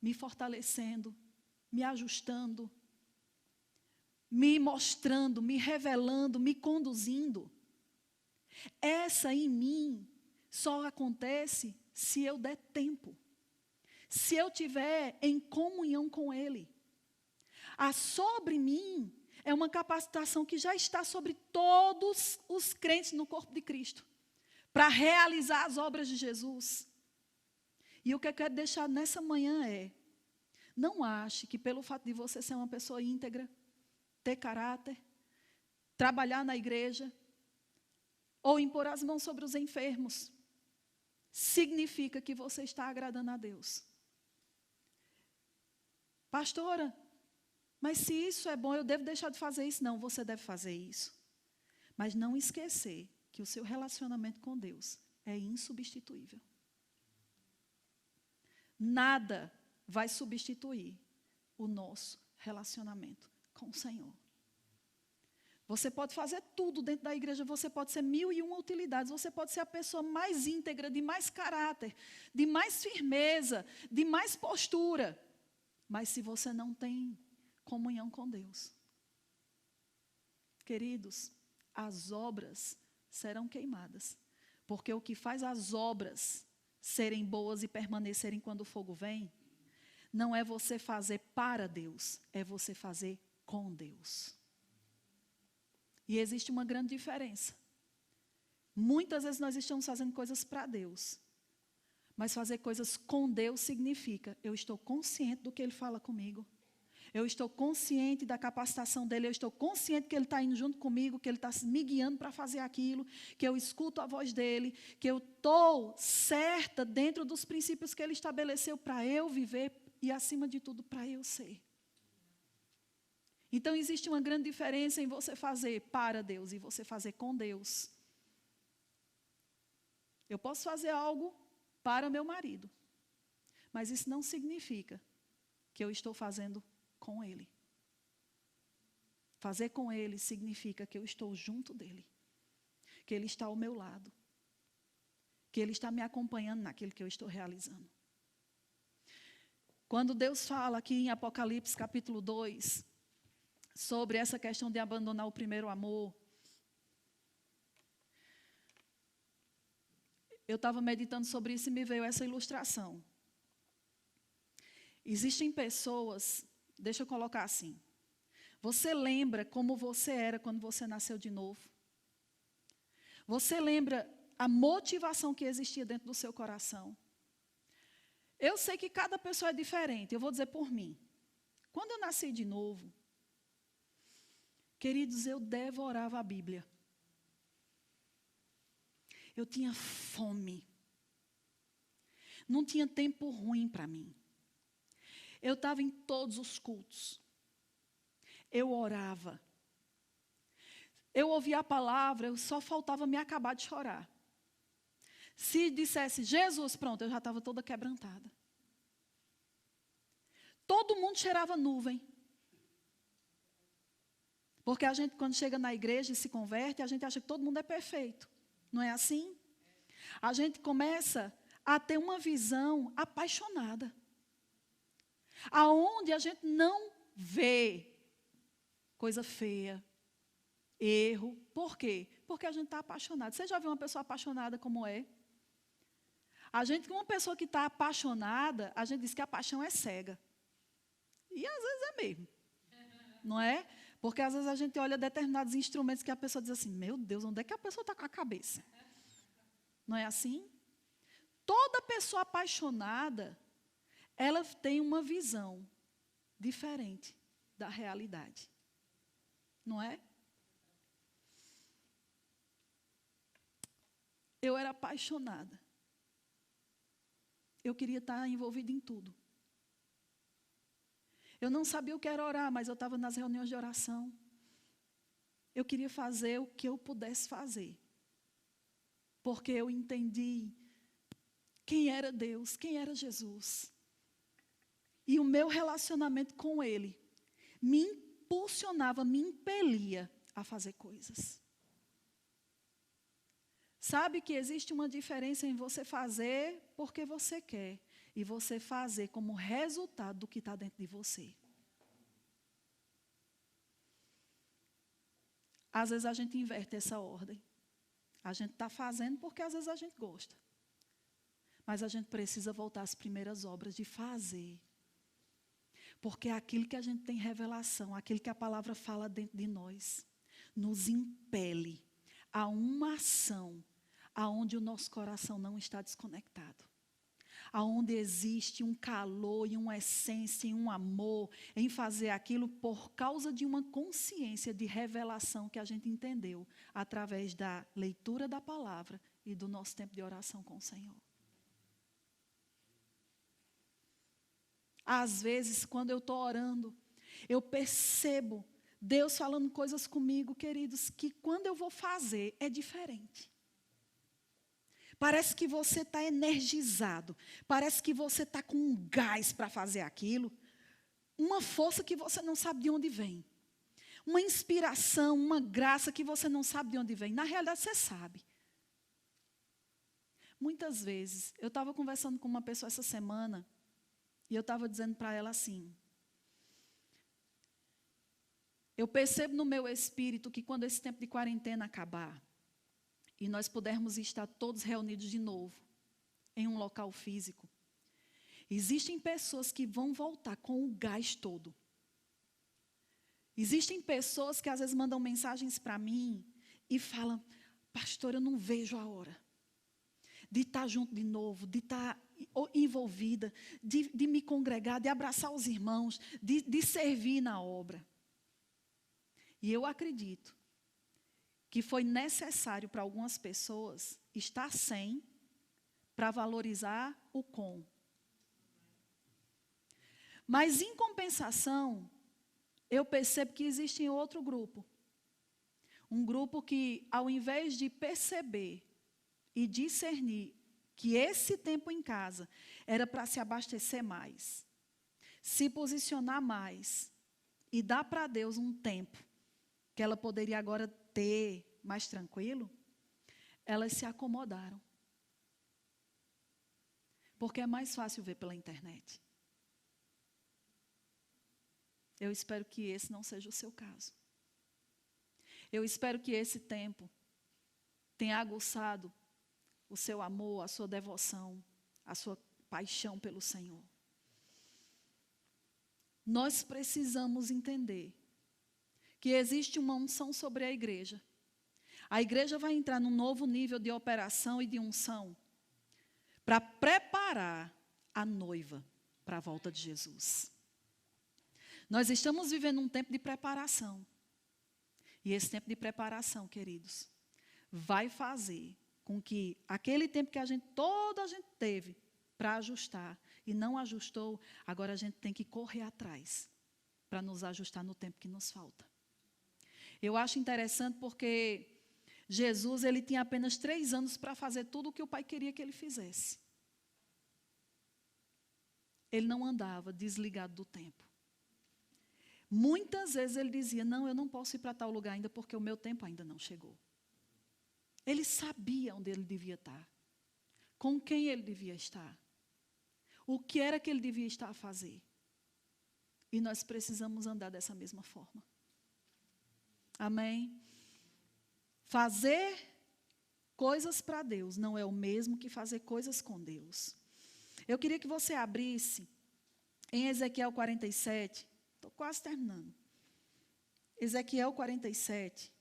me fortalecendo, me ajustando, me mostrando, me revelando, me conduzindo. Essa em mim só acontece se eu der tempo, se eu tiver em comunhão com Ele. A sobre mim é uma capacitação que já está sobre todos os crentes no corpo de Cristo, para realizar as obras de Jesus. E o que eu quero deixar nessa manhã é: não ache que pelo fato de você ser uma pessoa íntegra, ter caráter, trabalhar na igreja, ou impor as mãos sobre os enfermos, significa que você está agradando a Deus. Pastora, mas se isso é bom, eu devo deixar de fazer isso? Não, você deve fazer isso. Mas não esquecer que o seu relacionamento com Deus é insubstituível. Nada vai substituir o nosso relacionamento com o Senhor. Você pode fazer tudo dentro da igreja, você pode ser 1001 utilidades, você pode ser a pessoa mais íntegra, de mais caráter, de mais firmeza, de mais postura. Mas se você não tem comunhão com Deus, queridos, as obras serão queimadas. Porque o que faz as obras serem boas e permanecerem quando o fogo vem, não é você fazer para Deus, é você fazer com Deus. E existe uma grande diferença. Muitas vezes nós estamos fazendo coisas para Deus, mas fazer coisas com Deus significa: eu estou consciente do que Ele fala comigo, eu estou consciente da capacitação dEle, eu estou consciente que Ele está indo junto comigo, que Ele está me guiando para fazer aquilo, que eu escuto a voz dEle, que eu estou certa dentro dos princípios que Ele estabeleceu para eu viver e, acima de tudo, para eu ser. Então, existe uma grande diferença em você fazer para Deus e você fazer com Deus. Eu posso fazer algo para meu marido, mas isso não significa que eu estou fazendo com Ele. Fazer com Ele significa que eu estou junto dEle, que Ele está ao meu lado, que Ele está me acompanhando naquilo que eu estou realizando. Quando Deus fala aqui em Apocalipse capítulo 2, sobre essa questão de abandonar o primeiro amor, eu estava meditando sobre isso e me veio essa ilustração. Existem pessoas, deixa eu colocar assim, você lembra como você era quando você nasceu de novo? Você lembra a motivação que existia dentro do seu coração? Eu sei que cada pessoa é diferente, eu vou dizer por mim. Quando eu nasci de novo, queridos, eu devorava a Bíblia. Eu tinha fome. Não tinha tempo ruim para mim. Eu estava em todos os cultos. Eu orava. Eu ouvia a palavra, eu só faltava me acabar de chorar. Se dissesse Jesus, pronto, eu já estava toda quebrantada. Todo mundo cheirava nuvem. Porque a gente, quando chega na igreja e se converte, a gente acha que todo mundo é perfeito. Não é assim? A gente começa a ter uma visão apaixonada. Aonde a gente não vê coisa feia, erro. Por quê? Porque a gente está apaixonado. Você já viu uma pessoa apaixonada como é? Uma pessoa que está apaixonada, a gente diz que a paixão é cega. E às vezes é mesmo. Não é? Porque às vezes a gente olha determinados instrumentos que a pessoa diz assim, meu Deus, onde é que a pessoa está com a cabeça? Não é assim? Toda pessoa apaixonada, ela tem uma visão diferente da realidade. Não é? Eu era apaixonada. eu queria estar envolvida em tudo. Eu não sabia o que era orar, mas eu estava nas reuniões de oração. Eu queria fazer o que eu pudesse fazer. Porque eu entendi quem era Deus, quem era Jesus. E o meu relacionamento com Ele me impulsionava, me impelia a fazer coisas. Sabe que existe uma diferença em você fazer porque você quer e você fazer como resultado do que está dentro de você. Às vezes a gente inverte essa ordem. A gente está fazendo porque às vezes a gente gosta. Mas a gente precisa voltar às primeiras obras de fazer. Porque é aquilo que a gente tem revelação, aquilo que a palavra fala dentro de nós, nos impele a uma ação aonde o nosso coração não está desconectado. Aonde existe um calor e uma essência e um amor em fazer aquilo por causa de uma consciência de revelação que a gente entendeu através da leitura da palavra e do nosso tempo de oração com o Senhor. Às vezes, quando eu estou orando, eu percebo Deus falando coisas comigo, queridos, que quando eu vou fazer é diferente. Parece que você está energizado. Parece que você está com um gás para fazer aquilo. Uma força que você não sabe de onde vem. Uma inspiração, uma graça que você não sabe de onde vem. Na realidade, você sabe. Muitas vezes, eu estava conversando com uma pessoa essa semana, e eu estava dizendo para ela assim, eu percebo no meu espírito que quando esse tempo de quarentena acabar, e nós pudermos estar todos reunidos de novo, em um local físico, existem pessoas que vão voltar com o gás todo. Existem pessoas que às vezes mandam mensagens para mim e falam, pastor, eu não vejo a hora de estar junto de novo, de estar envolvida, de me congregar, de abraçar os irmãos, de servir na obra. E eu acredito que foi necessário para algumas pessoas estar sem para valorizar o com. Mas, em compensação, eu percebo que existe outro grupo. Um grupo que, ao invés de perceber e discernir que esse tempo em casa era para se abastecer mais, se posicionar mais e dar para Deus um tempo que ela poderia agora ter mais tranquilo, elas se acomodaram. Porque é mais fácil ver pela internet. Eu espero que esse não seja o seu caso. Eu espero que esse tempo tenha aguçado o seu amor, a sua devoção, a sua paixão pelo Senhor. Nós precisamos entender que existe uma unção sobre a igreja. A igreja vai entrar num novo nível de operação e de unção para preparar a noiva para a volta de Jesus. Nós estamos vivendo um tempo de preparação. E esse tempo de preparação, queridos, vai fazer com que aquele tempo que a gente teve para ajustar e não ajustou, agora a gente tem que correr atrás para nos ajustar no tempo que nos falta. Eu acho interessante porque Jesus, ele tinha apenas 3 anos para fazer tudo o que o Pai queria que ele fizesse. Ele não andava desligado do tempo. Muitas vezes ele dizia, não, eu não posso ir para tal lugar ainda porque o meu tempo ainda não chegou. Ele sabia onde ele devia estar, com quem ele devia estar, o que era que ele devia estar a fazer. E nós precisamos andar dessa mesma forma. Amém? Fazer coisas para Deus não é o mesmo que fazer coisas com Deus. Eu queria que você abrisse em Ezequiel 47, estou quase terminando. Ezequiel 47.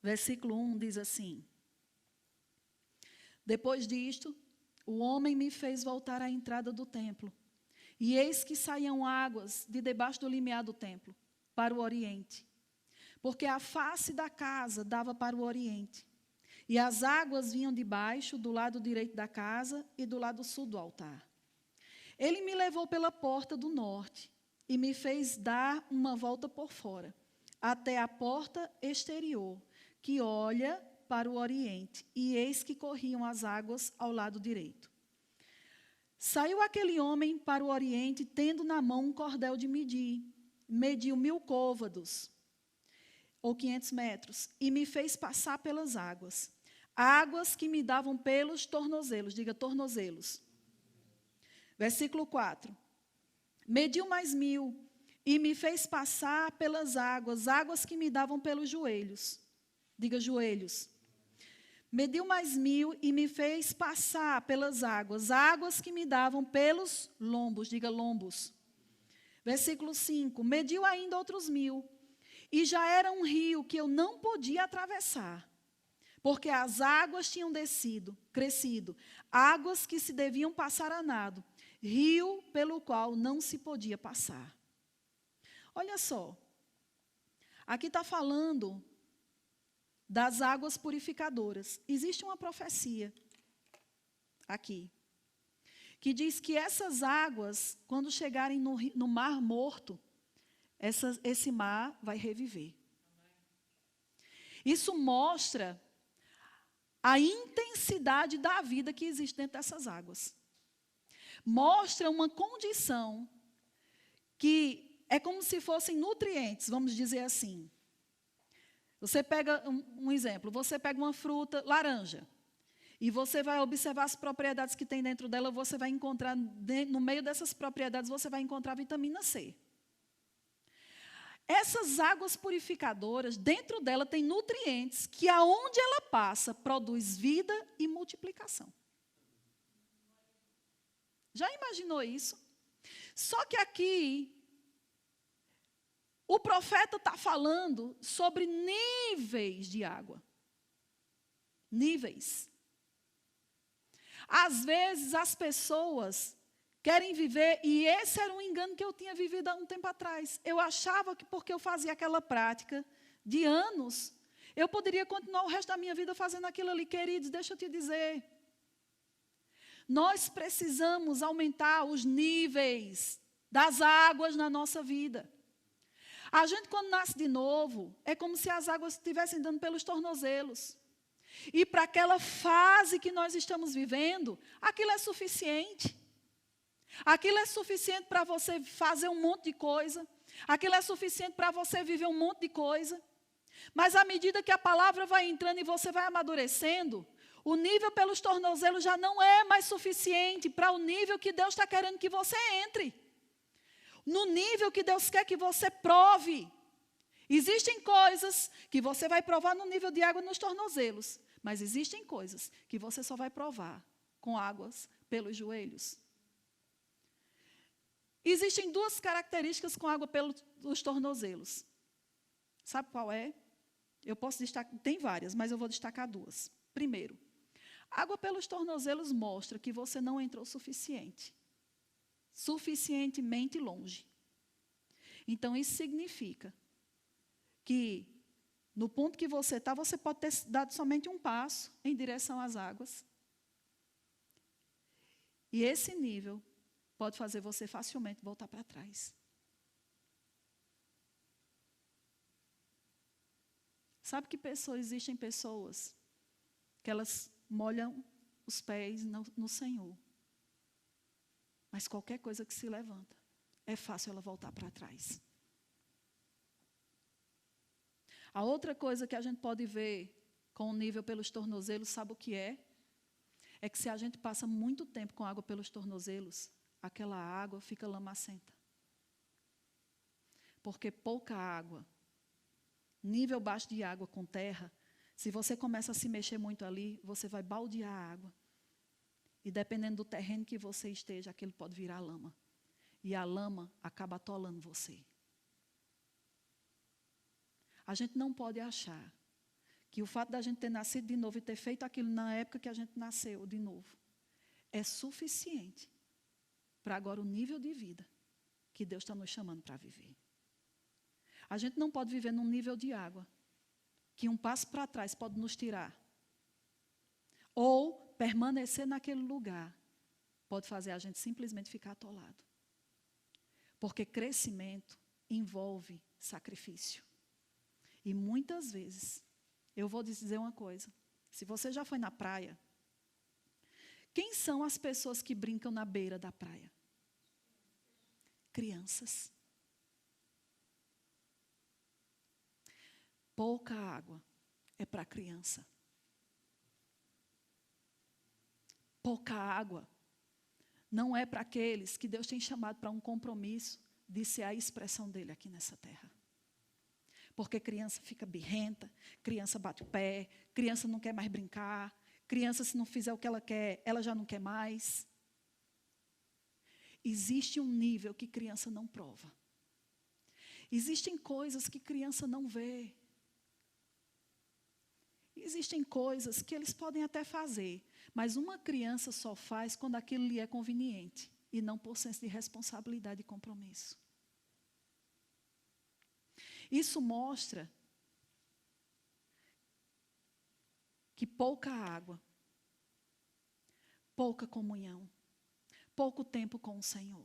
versículo 1 diz assim: depois disto, o homem me fez voltar à entrada do templo, e eis que saíam águas de debaixo do limiar do templo, para o oriente, porque a face da casa dava para o oriente, e as águas vinham de baixo, do lado direito da casa e do lado sul do altar. Ele me levou pela porta do norte, e me fez dar uma volta por fora, até a porta exterior, que olha para o oriente, e eis que corriam as águas ao lado direito. Saiu aquele homem para o oriente, tendo na mão um cordel de medir. Mediu 1000 côvados, ou 500 metros, e me fez passar pelas águas. Águas que me davam pelos tornozelos, diga tornozelos. Versículo 4. Mediu mais 1000, e me fez passar pelas águas, águas que me davam pelos joelhos. Diga joelhos. Mediu mais 1000 e me fez passar pelas águas, águas que me davam pelos lombos, diga lombos. Versículo 5, mediu ainda outros 1000, e já era um rio que eu não podia atravessar, porque as águas tinham crescido, águas que se deviam passar a nado, rio pelo qual não se podia passar. Olha só, aqui está falando das águas purificadoras. Existe uma profecia aqui, que diz que essas águas, quando chegarem no Mar Morto, esse mar vai reviver. Isso mostra a intensidade da vida que existe dentro dessas águas. Mostra uma condição que é como se fossem nutrientes, vamos dizer assim. Você pega um exemplo, você pega uma fruta, laranja, e você vai observar as propriedades que tem dentro dela, você vai encontrar, no meio dessas propriedades, você vai encontrar vitamina C. Essas águas purificadoras, dentro dela tem nutrientes que aonde ela passa, produz vida e multiplicação. Já imaginou isso? Só que aqui, o profeta está falando sobre níveis de água. Níveis. Às vezes as pessoas querem viver, e esse era um engano que eu tinha vivido há um tempo atrás. Eu achava que porque eu fazia aquela prática de anos, eu poderia continuar o resto da minha vida fazendo aquilo ali. Queridos, deixa eu te dizer. Nós precisamos aumentar os níveis das águas na nossa vida. A gente, quando nasce de novo, é como se as águas estivessem dando pelos tornozelos. E para aquela fase que nós estamos vivendo, aquilo é suficiente. Aquilo é suficiente para você fazer um monte de coisa. Aquilo é suficiente para você viver um monte de coisa. Mas à medida que a palavra vai entrando e você vai amadurecendo, o nível pelos tornozelos já não é mais suficiente para o nível que Deus está querendo que você entre. No nível que Deus quer que você prove. Existem coisas que você vai provar no nível de água nos tornozelos, mas existem coisas que você só vai provar com águas pelos joelhos. Existem 2 características com água pelos tornozelos. Sabe qual é? Eu posso destacar, tem várias, mas eu vou destacar 2. Primeiro, água pelos tornozelos mostra que você não entrou suficientemente longe. Então, isso significa que, no ponto que você está, você pode ter dado somente um passo em direção às águas. E esse nível pode fazer você facilmente voltar para trás. Sabe que existem pessoas que elas molham os pés no Senhor. Mas qualquer coisa que se levanta, é fácil ela voltar para trás. A outra coisa que a gente pode ver com o nível pelos tornozelos, sabe o que é? É que se a gente passa muito tempo com água pelos tornozelos, aquela água fica lamacenta. Porque pouca água, nível baixo de água com terra, se você começa a se mexer muito ali, você vai baldear a água. E dependendo do terreno que você esteja, aquilo pode virar lama. E a lama acaba atolando você. A gente não pode achar que o fato da gente ter nascido de novo e ter feito aquilo na época que a gente nasceu de novo, é suficiente para agora o nível de vida que Deus está nos chamando para viver. A gente não pode viver num nível de água que um passo para trás pode nos tirar. Ou permanecer naquele lugar pode fazer a gente simplesmente ficar atolado. Porque crescimento envolve sacrifício. E muitas vezes, eu vou dizer uma coisa. Se você já foi na praia, quem são as pessoas que brincam na beira da praia? Crianças. Pouca água é para criança. Pouca água não é para aqueles que Deus tem chamado para um compromisso de ser a expressão dele aqui nessa terra. Porque criança fica birrenta, criança bate o pé, criança não quer mais brincar, criança se não fizer o que ela quer, ela já não quer mais. Existe um nível que criança não prova. Existem coisas que criança não vê. Existem coisas que eles podem até fazer, mas uma criança só faz quando aquilo lhe é conveniente e não por senso de responsabilidade e compromisso. Isso mostra que pouca água, pouca comunhão, pouco tempo com o Senhor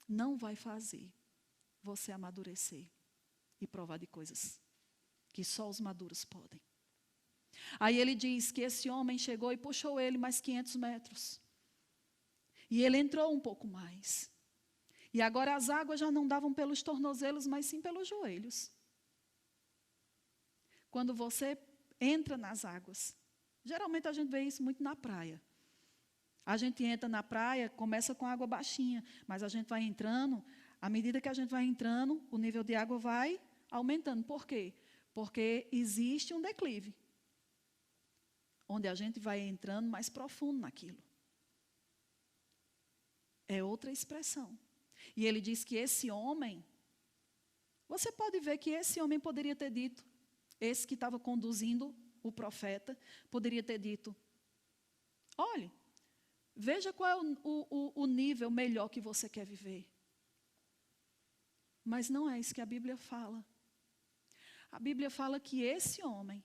não vai fazer você amadurecer e provar de coisas que só os maduros podem. Aí ele diz que esse homem chegou e puxou ele mais 500 metros. E ele entrou um pouco mais. E agora as águas já não davam pelos tornozelos, mas sim pelos joelhos. Quando você entra nas águas, geralmente a gente vê isso muito na praia. A gente entra na praia, começa com água baixinha, mas a gente vai entrando, à medida que a gente vai entrando, o nível de água vai aumentando. Por quê? Porque existe um declive, onde a gente vai entrando mais profundo naquilo. É outra expressão. E ele diz que esse homem, você pode ver que esse homem poderia ter dito, esse que estava conduzindo o profeta, poderia ter dito, olhe, veja qual é o nível melhor que você quer viver. Mas não é isso que a Bíblia fala. A Bíblia fala que esse homem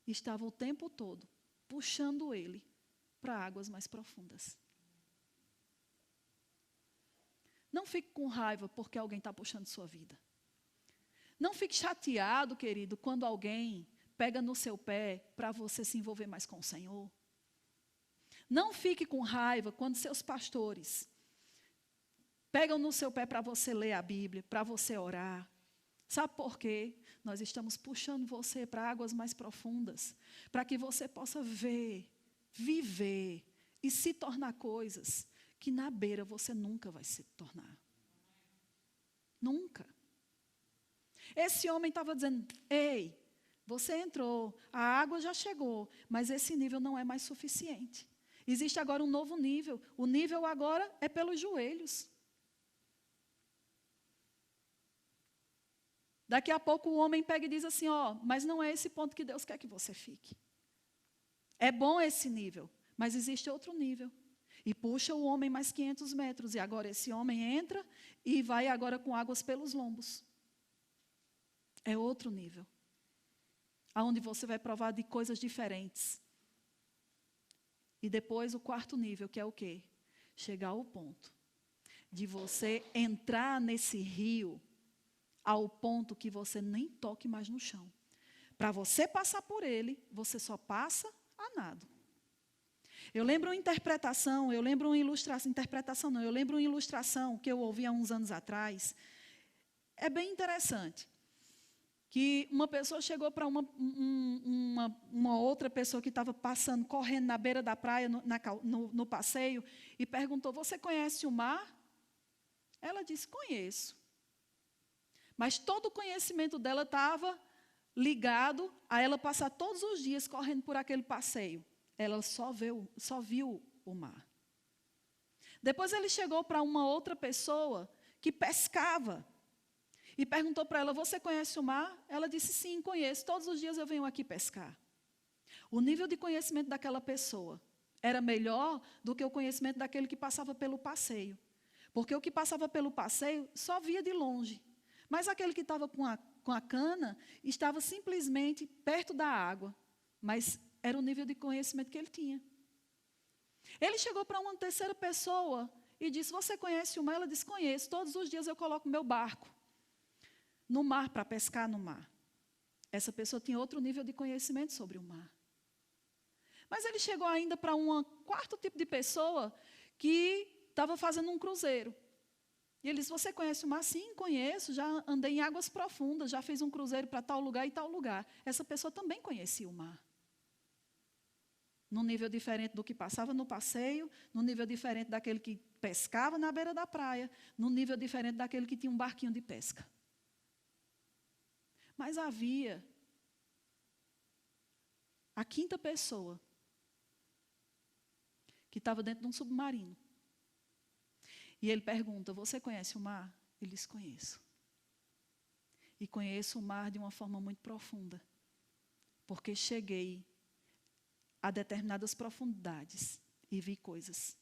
estava o tempo todo puxando ele para águas mais profundas. Não fique com raiva porque alguém está puxando sua vida. Não fique chateado, querido, quando alguém pega no seu pé para você se envolver mais com o Senhor. Não fique com raiva quando seus pastores pegam no seu pé para você ler a Bíblia, para você orar. Sabe por quê? Nós estamos puxando você para águas mais profundas, para que você possa ver, viver e se tornar coisas que na beira você nunca vai se tornar. Nunca. Esse homem estava dizendo, ei, você entrou, a água já chegou, mas esse nível não é mais suficiente. Existe agora um novo nível. O nível agora é pelos joelhos. Daqui a pouco o homem pega e diz assim, mas não é esse ponto que Deus quer que você fique. É bom esse nível, mas existe outro nível. E puxa o homem mais 500 metros. E agora esse homem entra e vai agora com águas pelos lombos. É outro nível. Onde você vai provar de coisas diferentes. E depois o quarto nível, que é o quê? Chegar ao ponto de você entrar nesse rio ao ponto que você nem toque mais no chão. Para você passar por ele, você só passa a nado. Eu lembro uma interpretação que eu ouvi há uns anos atrás. É bem interessante. Que uma pessoa chegou para uma outra pessoa que estava passando, correndo na beira da praia, no passeio, e perguntou, você conhece o mar? Ela disse, conheço. Mas todo o conhecimento dela estava ligado a ela passar todos os dias correndo por aquele passeio. Ela só viu o mar. Depois ele chegou para uma outra pessoa que pescava. e perguntou para ela, você conhece o mar? Ela disse, sim, conheço, todos os dias eu venho aqui pescar. O nível de conhecimento daquela pessoa era melhor do que o conhecimento daquele que passava pelo passeio. Porque o que passava pelo passeio só via de longe. Mas aquele que estava com a cana estava simplesmente perto da água. Mas era o nível de conhecimento que ele tinha. Ele chegou para uma terceira pessoa e disse, você conhece o mar? Ela disse, conheço, todos os dias eu coloco meu barco no mar para pescar no mar. Essa pessoa tinha outro nível de conhecimento sobre o mar. Mas ele chegou ainda para um quarto tipo de pessoa que estava fazendo um cruzeiro. E ele disse, você conhece o mar? Sim, conheço, já andei em águas profundas, já fiz um cruzeiro para tal lugar e tal lugar. Essa pessoa também conhecia o mar. Num nível diferente do que passava no passeio, num nível diferente daquele que pescava na beira da praia, num nível diferente daquele que tinha um barquinho de pesca. Mas havia a quinta pessoa que estava dentro de um submarino. E ele pergunta, você conhece o mar? Ele diz, conheço. E conheço o mar de uma forma muito profunda. Porque cheguei a determinadas profundidades e vi coisas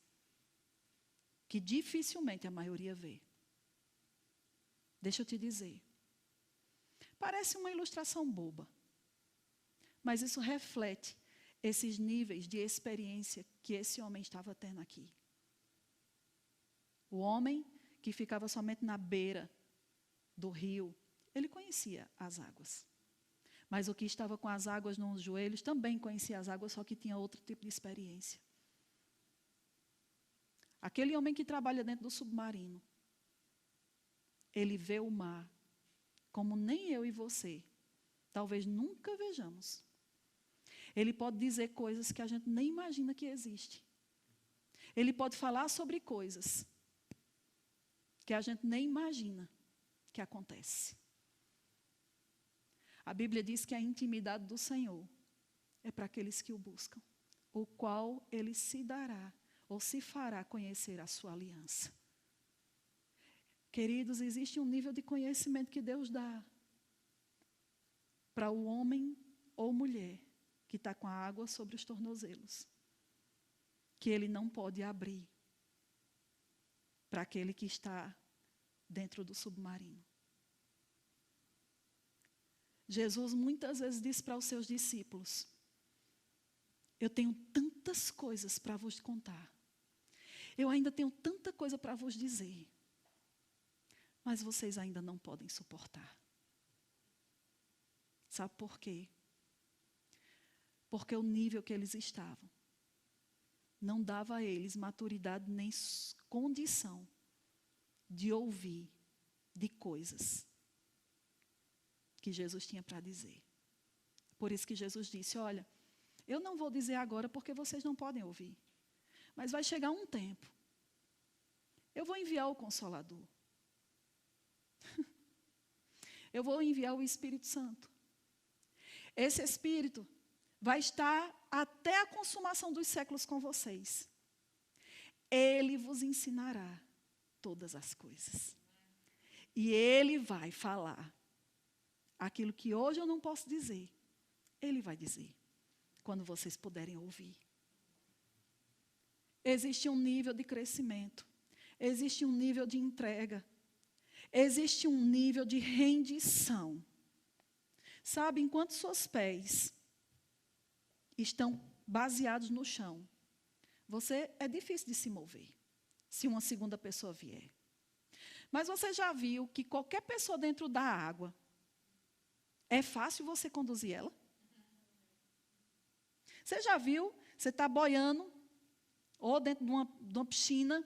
que dificilmente a maioria vê. Deixa eu te dizer. Parece uma ilustração boba. Mas isso reflete esses níveis de experiência que esse homem estava tendo aqui. O homem que ficava somente na beira do rio, ele conhecia as águas. Mas o que estava com as águas nos joelhos também conhecia as águas, só que tinha outro tipo de experiência. Aquele homem que trabalha dentro do submarino, ele vê o mar como nem eu e você talvez nunca vejamos. Ele pode dizer coisas que a gente nem imagina que existe. Ele pode falar sobre coisas que a gente nem imagina que acontece. A Bíblia diz que a intimidade do Senhor é para aqueles que o buscam, o qual ele se dará ou se fará conhecer a sua aliança. Queridos, existe um nível de conhecimento que Deus dá para o homem ou mulher que está com a água sobre os tornozelos, que ele não pode abrir para aquele que está dentro do submarino. Jesus muitas vezes disse para os seus discípulos, eu tenho tantas coisas para vos contar, eu ainda tenho tanta coisa para vos dizer, mas vocês ainda não podem suportar. Sabe por quê? Porque o nível que eles estavam não dava a eles maturidade nem condição de ouvir de coisas que Jesus tinha para dizer. Por isso que Jesus disse, olha, eu não vou dizer agora porque vocês não podem ouvir. Mas vai chegar um tempo. Eu vou enviar o Consolador. Eu vou enviar o Espírito Santo. Esse Espírito vai estar até a consumação dos séculos com vocês. Ele vos ensinará todas as coisas. E ele vai falar aquilo que hoje eu não posso dizer. Ele vai dizer, quando vocês puderem ouvir. Existe um nível de crescimento. Existe um nível de entrega. Existe um nível de rendição. Sabe, enquanto seus pés estão baseados no chão, você é difícil de se mover, se uma segunda pessoa vier. Mas você já viu que qualquer pessoa dentro da água, é fácil você conduzir ela? Você já viu, você está boiando, ou dentro de uma piscina,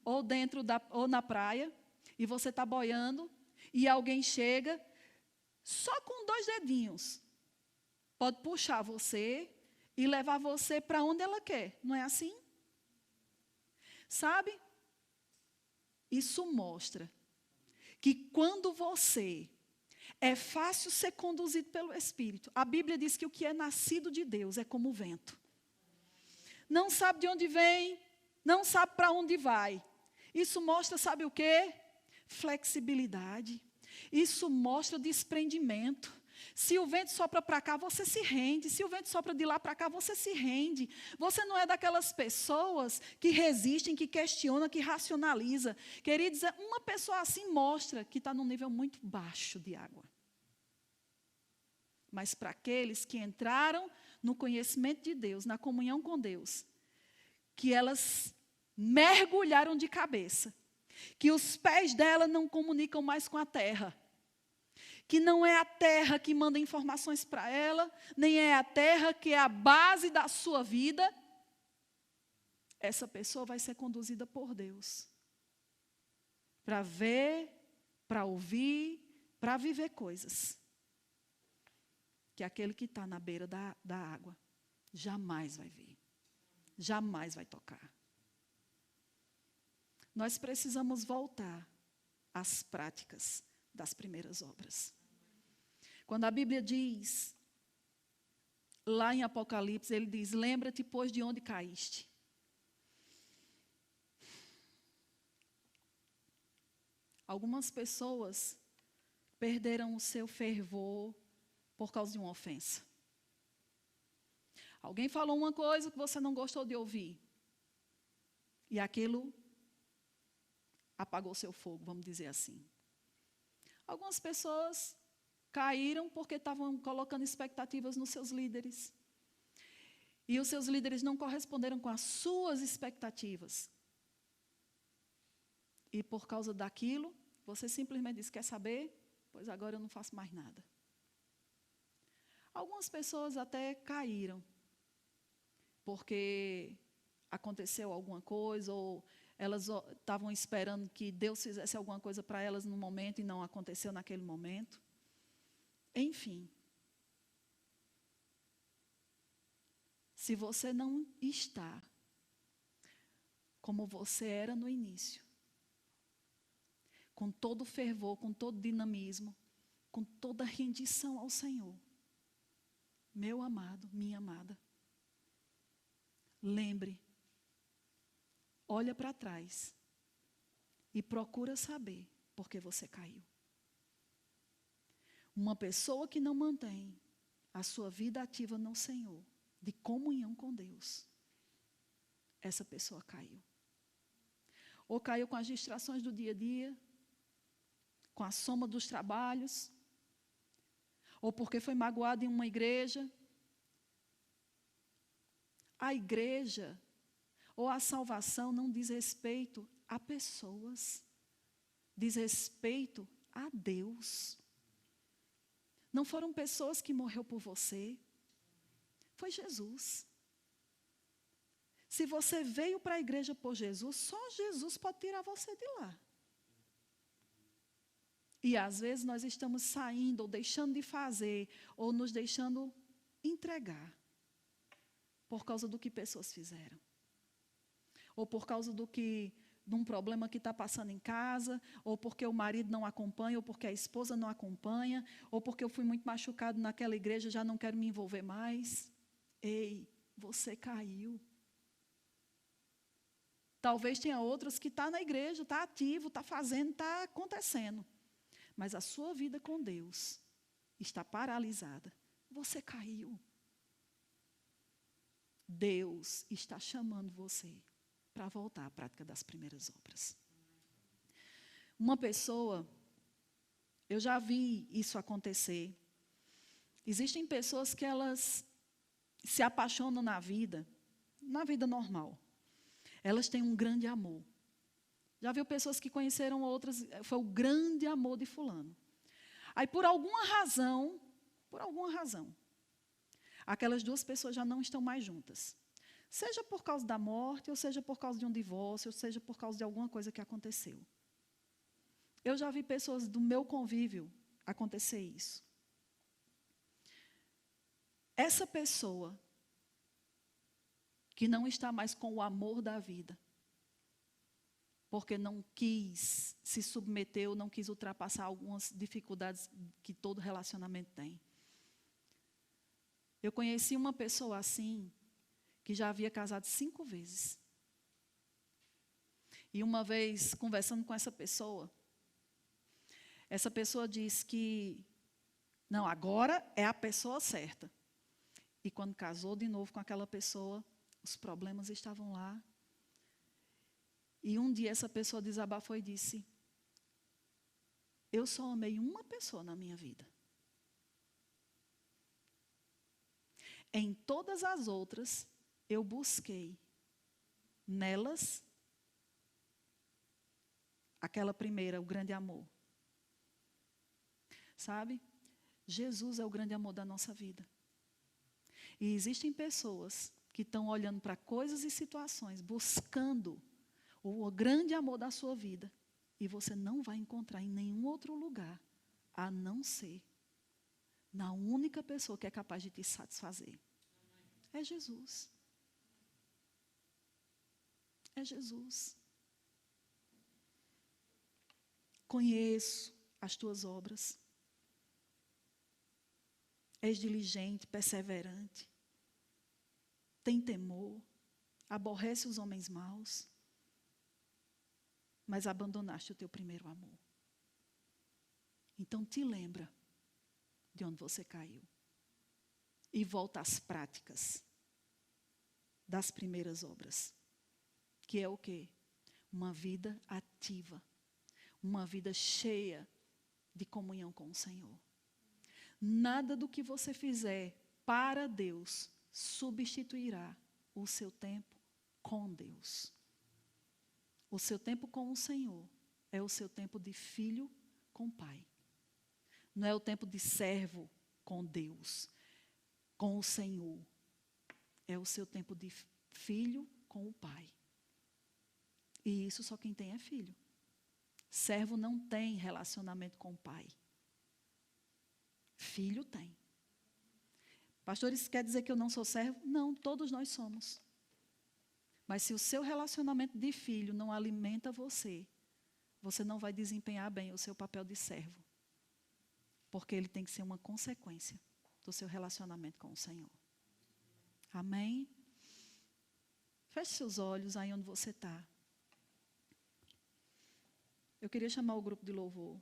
ou na praia, e você está boiando, e alguém chega, só com 2 dedinhos, pode puxar você e levar você para onde ela quer, não é assim? Sabe? Isso mostra que quando você é fácil ser conduzido pelo Espírito, a Bíblia diz que o que é nascido de Deus é como o vento. Não sabe de onde vem, não sabe para onde vai. Isso mostra, sabe o quê? Flexibilidade. Isso mostra desprendimento. Se o vento sopra para cá, você se rende. Se o vento sopra de lá para cá, você se rende. Você não é daquelas pessoas que resistem, que questionam, que racionaliza. Queridos, uma pessoa assim mostra que está num nível muito baixo de água. Mas para aqueles que entraram no conhecimento de Deus, na comunhão com Deus, que elas mergulharam de cabeça, que os pés dela não comunicam mais com a terra, que não é a terra que manda informações para ela, nem é a terra que é a base da sua vida, essa pessoa vai ser conduzida por Deus para ver, para ouvir, para viver coisas que aquele que está na beira da água jamais vai ver, jamais vai tocar. Nós precisamos voltar às práticas das primeiras obras. Quando a Bíblia diz, lá em Apocalipse, ele diz, lembra-te, pois, de onde caíste. Algumas pessoas perderam o seu fervor por causa de uma ofensa. Alguém falou uma coisa que você não gostou de ouvir. E aquilo apagou seu fogo, vamos dizer assim. Algumas pessoas caíram porque estavam colocando expectativas nos seus líderes. E os seus líderes não corresponderam com as suas expectativas. E por causa daquilo, você simplesmente disse, quer saber? Pois agora eu não faço mais nada. Algumas pessoas até caíram, porque aconteceu alguma coisa, ou elas estavam esperando que Deus fizesse alguma coisa para elas no momento e não aconteceu naquele momento. Enfim, se você não está como você era no início, com todo o fervor, com todo o dinamismo, com toda a rendição ao Senhor, meu amado, minha amada, lembre, olha para trás e procura saber por que você caiu. Uma pessoa que não mantém a sua vida ativa no Senhor, de comunhão com Deus, essa pessoa caiu. Ou caiu com as distrações do dia a dia, com a soma dos trabalhos, ou porque foi magoado em uma igreja. A igreja ou a salvação não diz respeito a pessoas, diz respeito a Deus. Não foram pessoas que morreu por você, foi Jesus. Se você veio para a igreja por Jesus, só Jesus pode tirar você de lá. E às vezes nós estamos saindo ou deixando de fazer, ou nos deixando entregar, por causa do que pessoas fizeram. Ou por causa de um problema que está passando em casa, ou porque o marido não acompanha, ou porque a esposa não acompanha, ou porque eu fui muito machucado naquela igreja, já não quero me envolver mais. Ei, você caiu. Talvez tenha outros que estão na igreja, está ativo, está fazendo, está acontecendo. Mas a sua vida com Deus está paralisada. Você caiu. Deus está chamando você para voltar à prática das primeiras obras. Uma pessoa, eu já vi isso acontecer. Existem pessoas que elas se apaixonam na vida normal. Elas têm um grande amor. Já viu pessoas que conheceram outras, foi o grande amor de fulano. Aí por alguma razão, aquelas duas pessoas já não estão mais juntas. Seja por causa da morte, ou seja por causa de um divórcio, ou seja por causa de alguma coisa que aconteceu. Eu já vi pessoas do meu convívio acontecer isso. Essa pessoa que não está mais com o amor da vida, porque não quis se submeter, não quis ultrapassar algumas dificuldades que todo relacionamento tem. Eu conheci uma pessoa assim, que já havia casado 5 vezes. E uma vez, conversando com essa pessoa, essa pessoa disse que, não, agora é a pessoa certa. E quando casou de novo com aquela pessoa, os problemas estavam lá. E um dia essa pessoa desabafou e disse: eu só amei uma pessoa na minha vida. Em todas as outras, eu busquei nelas aquela primeira, o grande amor. Sabe? Jesus é o grande amor da nossa vida. E existem pessoas que estão olhando para coisas e situações, buscando o grande amor da sua vida. E você não vai encontrar em nenhum outro lugar, a não ser na única pessoa que é capaz de te satisfazer. É Jesus. É Jesus. Conheço as tuas obras. És diligente, perseverante. Tem temor. Aborrece os homens maus. Mas abandonaste o teu primeiro amor. Então te lembra de onde você caiu. E volta às práticas das primeiras obras. Que é o quê? Uma vida ativa. Uma vida cheia de comunhão com o Senhor. Nada do que você fizer para Deus substituirá o seu tempo com Deus. O seu tempo com o Senhor é o seu tempo de filho com Pai. Não é o tempo de servo com Deus, com o Senhor. É o seu tempo de filho com o Pai. E isso só quem tem é filho. Servo não tem relacionamento com o Pai. Filho tem. Pastor, isso quer dizer que eu não sou servo? Não, todos nós somos. Mas se o seu relacionamento de filho não alimenta você, você não vai desempenhar bem o seu papel de servo. Porque ele tem que ser uma consequência do seu relacionamento com o Senhor. Amém? Feche seus olhos aí onde você está. Eu queria chamar o grupo de louvor.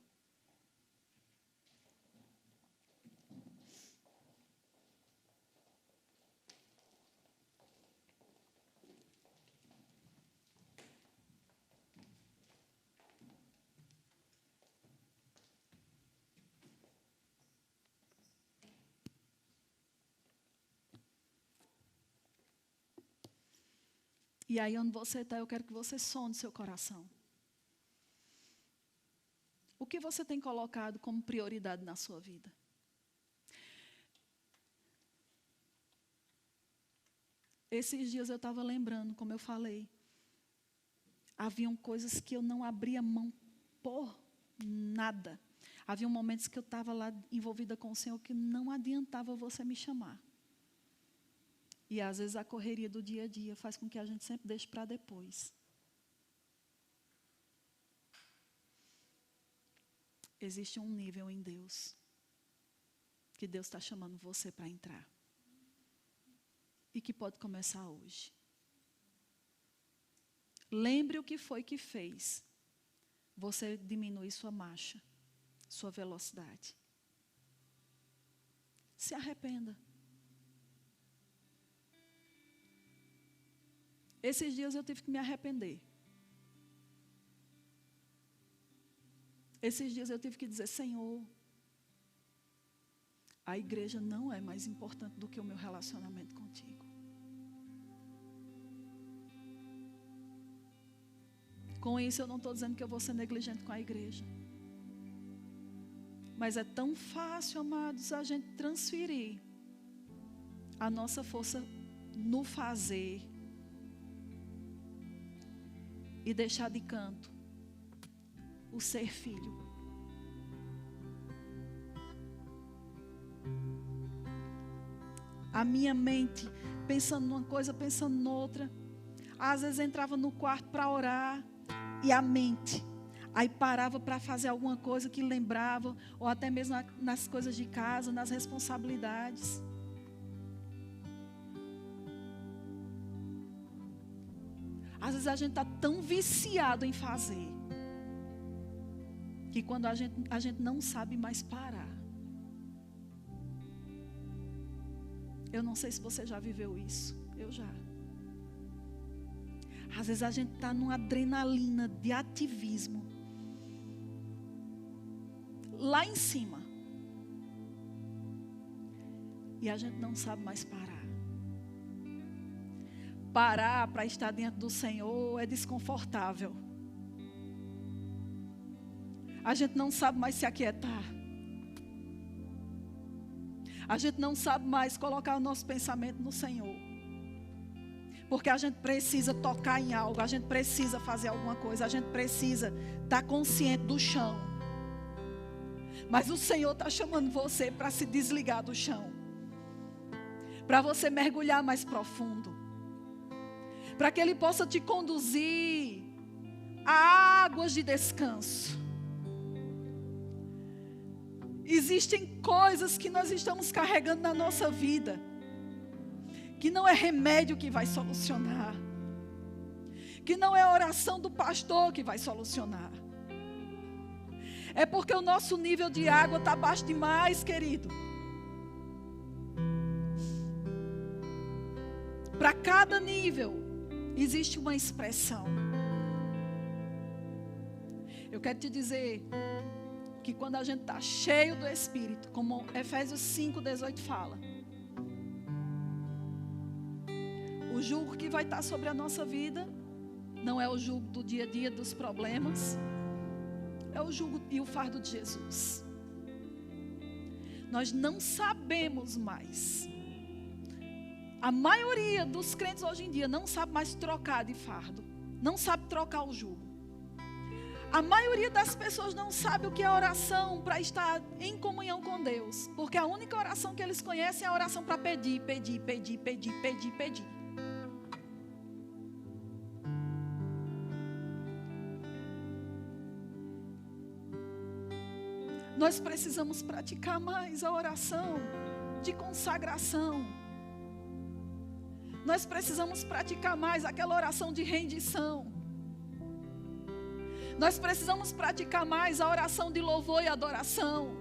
E aí onde você está, eu quero que você sonde seu coração. O que você tem colocado como prioridade na sua vida? Esses dias eu estava lembrando, como eu falei, haviam coisas que eu não abria mão por nada. Havia momentos que eu estava lá envolvida com o Senhor que não adiantava você me chamar. E às vezes a correria do dia a dia faz com que a gente sempre deixe para depois. Existe um nível em Deus que Deus está chamando você para entrar. E que pode começar hoje. Lembre o que foi que fez você diminuir sua marcha, sua velocidade. Se arrependa. Esses dias eu tive que me arrepender. Esses dias eu tive que dizer: Senhor, a igreja não é mais importante do que o meu relacionamento contigo. Com isso eu não estou dizendo que eu vou ser negligente com a igreja. Mas é tão fácil, amados, a gente transferir a nossa força no fazer e deixar de canto o ser filho. A minha mente pensando numa coisa, pensando noutra. Às vezes entrava no quarto para orar e a mente aí parava para fazer alguma coisa que lembrava, ou até mesmo nas coisas de casa, nas responsabilidades. Às vezes a gente está tão viciado em fazer que quando a gente não sabe mais parar. Eu não sei se você já viveu isso. Eu já. Às vezes a gente está numa adrenalina de ativismo. Lá em cima. E a gente não sabe mais parar. Parar para estar diante do Senhor é desconfortável. A gente não sabe mais se aquietar. A gente não sabe mais colocar o nosso pensamento no Senhor. Porque a gente precisa tocar em algo, a gente precisa fazer alguma coisa, a gente precisa estar consciente do chão. Mas o Senhor está chamando você para se desligar do chão. Para você mergulhar mais profundo. Para que Ele possa te conduzir a águas de descanso. Existem coisas que nós estamos carregando na nossa vida, que não é remédio que vai solucionar, que não é a oração do pastor que vai solucionar. É porque o nosso nível de água está baixo demais, querido. Para cada nível existe uma expressão. Eu quero te dizer que quando a gente está cheio do Espírito, como Efésios 5:18 fala, o jugo que vai estar sobre a nossa vida não é o jugo do dia a dia dos problemas, é o jugo e o fardo de Jesus. Nós não sabemos mais. A maioria dos crentes hoje em dia não sabe mais trocar de fardo, não sabe trocar o jugo. A maioria das pessoas não sabe o que é oração para estar em comunhão com Deus. Porque a única oração que eles conhecem é a oração para pedir, pedir, pedir, pedir, pedir, pedir. Nós precisamos praticar mais a oração de consagração. Nós precisamos praticar mais aquela oração de rendição. Nós precisamos praticar mais a oração de louvor e adoração.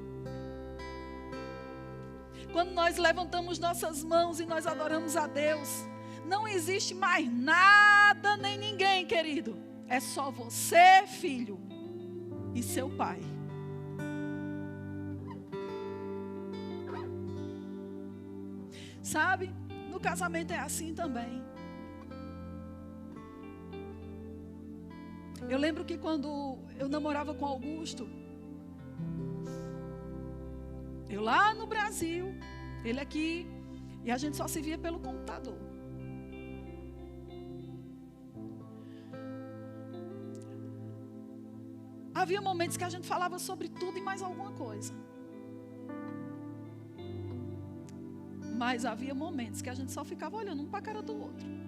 Quando nós levantamos nossas mãos e nós adoramos a Deus, não existe mais nada nem ninguém, querido. É só você, filho, e seu pai. Sabe? No casamento é assim também. Eu lembro que quando eu namorava com Augusto, eu lá no Brasil, ele aqui, e a gente só se via pelo computador. Havia momentos que a gente falava sobre tudo e mais alguma coisa. Mas havia momentos que a gente só ficava olhando um para a cara do outro.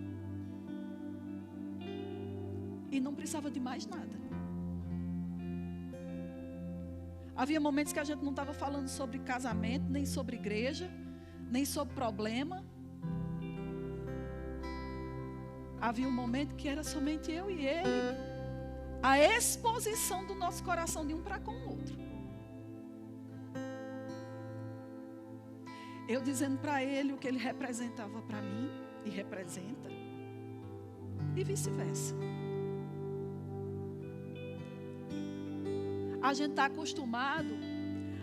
E não precisava de mais nada. Havia momentos que a gente não estava falando sobre casamento, nem sobre igreja, nem sobre problema. Havia um momento que era somente eu e ele. A exposição do nosso coração de um para com o outro. Eu dizendo para ele o que ele representava para mim e representa. E vice-versa. A gente está acostumado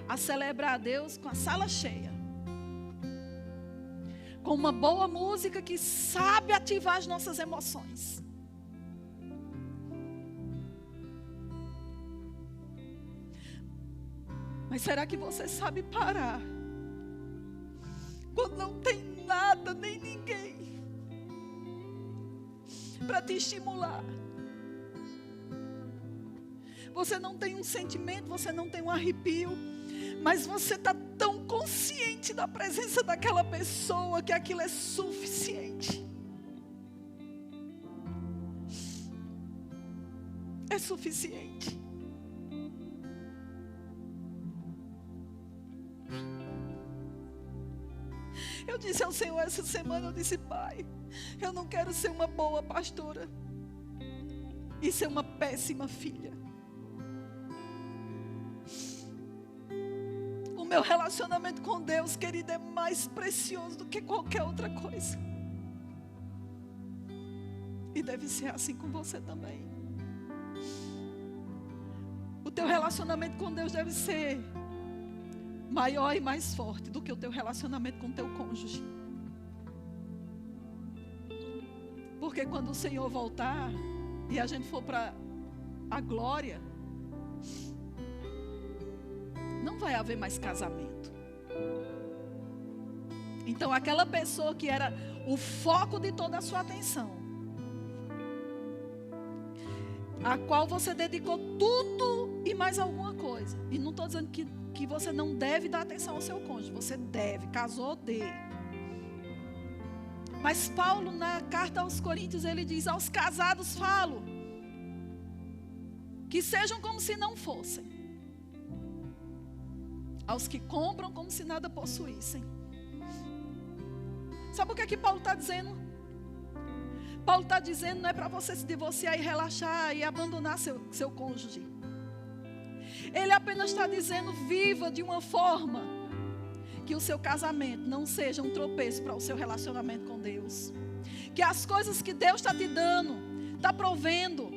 a celebrar a Deus com a sala cheia. Com uma boa música que sabe ativar as nossas emoções. Mas será que você sabe parar? Quando não tem nada, nem ninguém para te estimular. Você não tem um sentimento, você não tem um arrepio, mas você está tão consciente da presença daquela pessoa que aquilo é suficiente. É suficiente. Eu disse ao Senhor essa semana, eu disse: Pai, eu não quero ser uma boa pastora e ser uma péssima filha. meu relacionamento com Deus, querido, é mais precioso do que qualquer outra coisa. E deve ser assim com você também. O teu relacionamento com Deus deve ser maior e mais forte do que o teu relacionamento com o teu cônjuge. Porque quando o Senhor voltar e a gente for para a glória, não vai haver mais casamento. Então aquela pessoa que era o foco de toda a sua atenção, a qual você dedicou tudo e mais alguma coisa. E não estou dizendo que você não deve dar atenção ao seu cônjuge. Você deve, casou, dê. Mas Paulo, na carta aos Coríntios, ele diz: aos casados falo, que sejam como se não fossem. Aos que compram como se nada possuíssem. Sabe o que é que Paulo está dizendo? Paulo está dizendo, não é para você se divorciar e relaxar e abandonar seu cônjuge. Ele apenas está dizendo, viva de uma forma que o seu casamento não seja um tropeço para o seu relacionamento com Deus. Que as coisas que Deus está te dando, está provendo,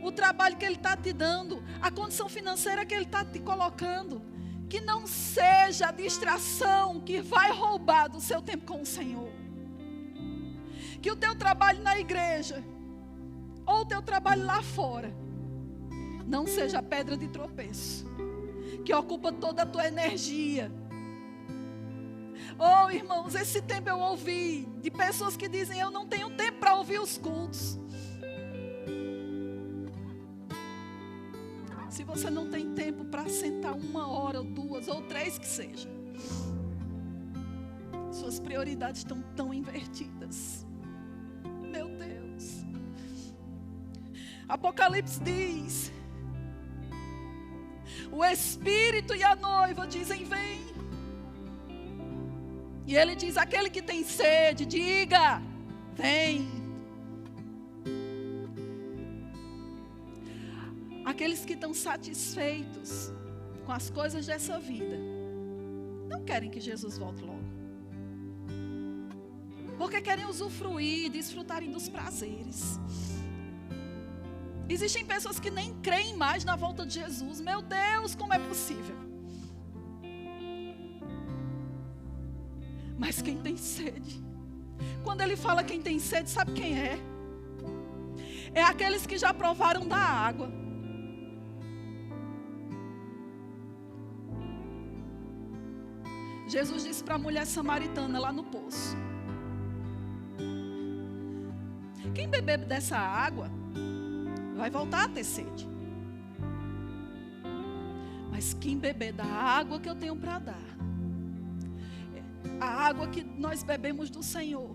o trabalho que Ele está te dando, a condição financeira que Ele está te colocando, que não seja a distração que vai roubar do seu tempo com o Senhor. Que o teu trabalho na igreja, ou o teu trabalho lá fora, não seja pedra de tropeço, que ocupa toda a tua energia. Oh, irmãos, esse tempo eu ouvi de pessoas que dizem, eu não tenho tempo para ouvir os cultos. Se você não tem tempo para sentar 1 hora, ou 2, ou 3 que seja, suas prioridades estão tão invertidas. Meu Deus. Apocalipse diz, o Espírito e a noiva dizem, vem. E ele diz, aquele que tem sede, diga, vem. Aqueles que estão satisfeitos com as coisas dessa vida, não querem que Jesus volte logo. Porque querem usufruir, desfrutarem dos prazeres. Existem pessoas que nem creem mais na volta de Jesus. Meu Deus, como é possível? Mas quem tem sede, quando ele fala quem tem sede, sabe quem é? É aqueles que já provaram da água. Jesus disse para a mulher samaritana lá no poço, quem beber dessa água vai voltar a ter sede. Mas quem beber da água que eu tenho para dar, a água que nós bebemos do Senhor,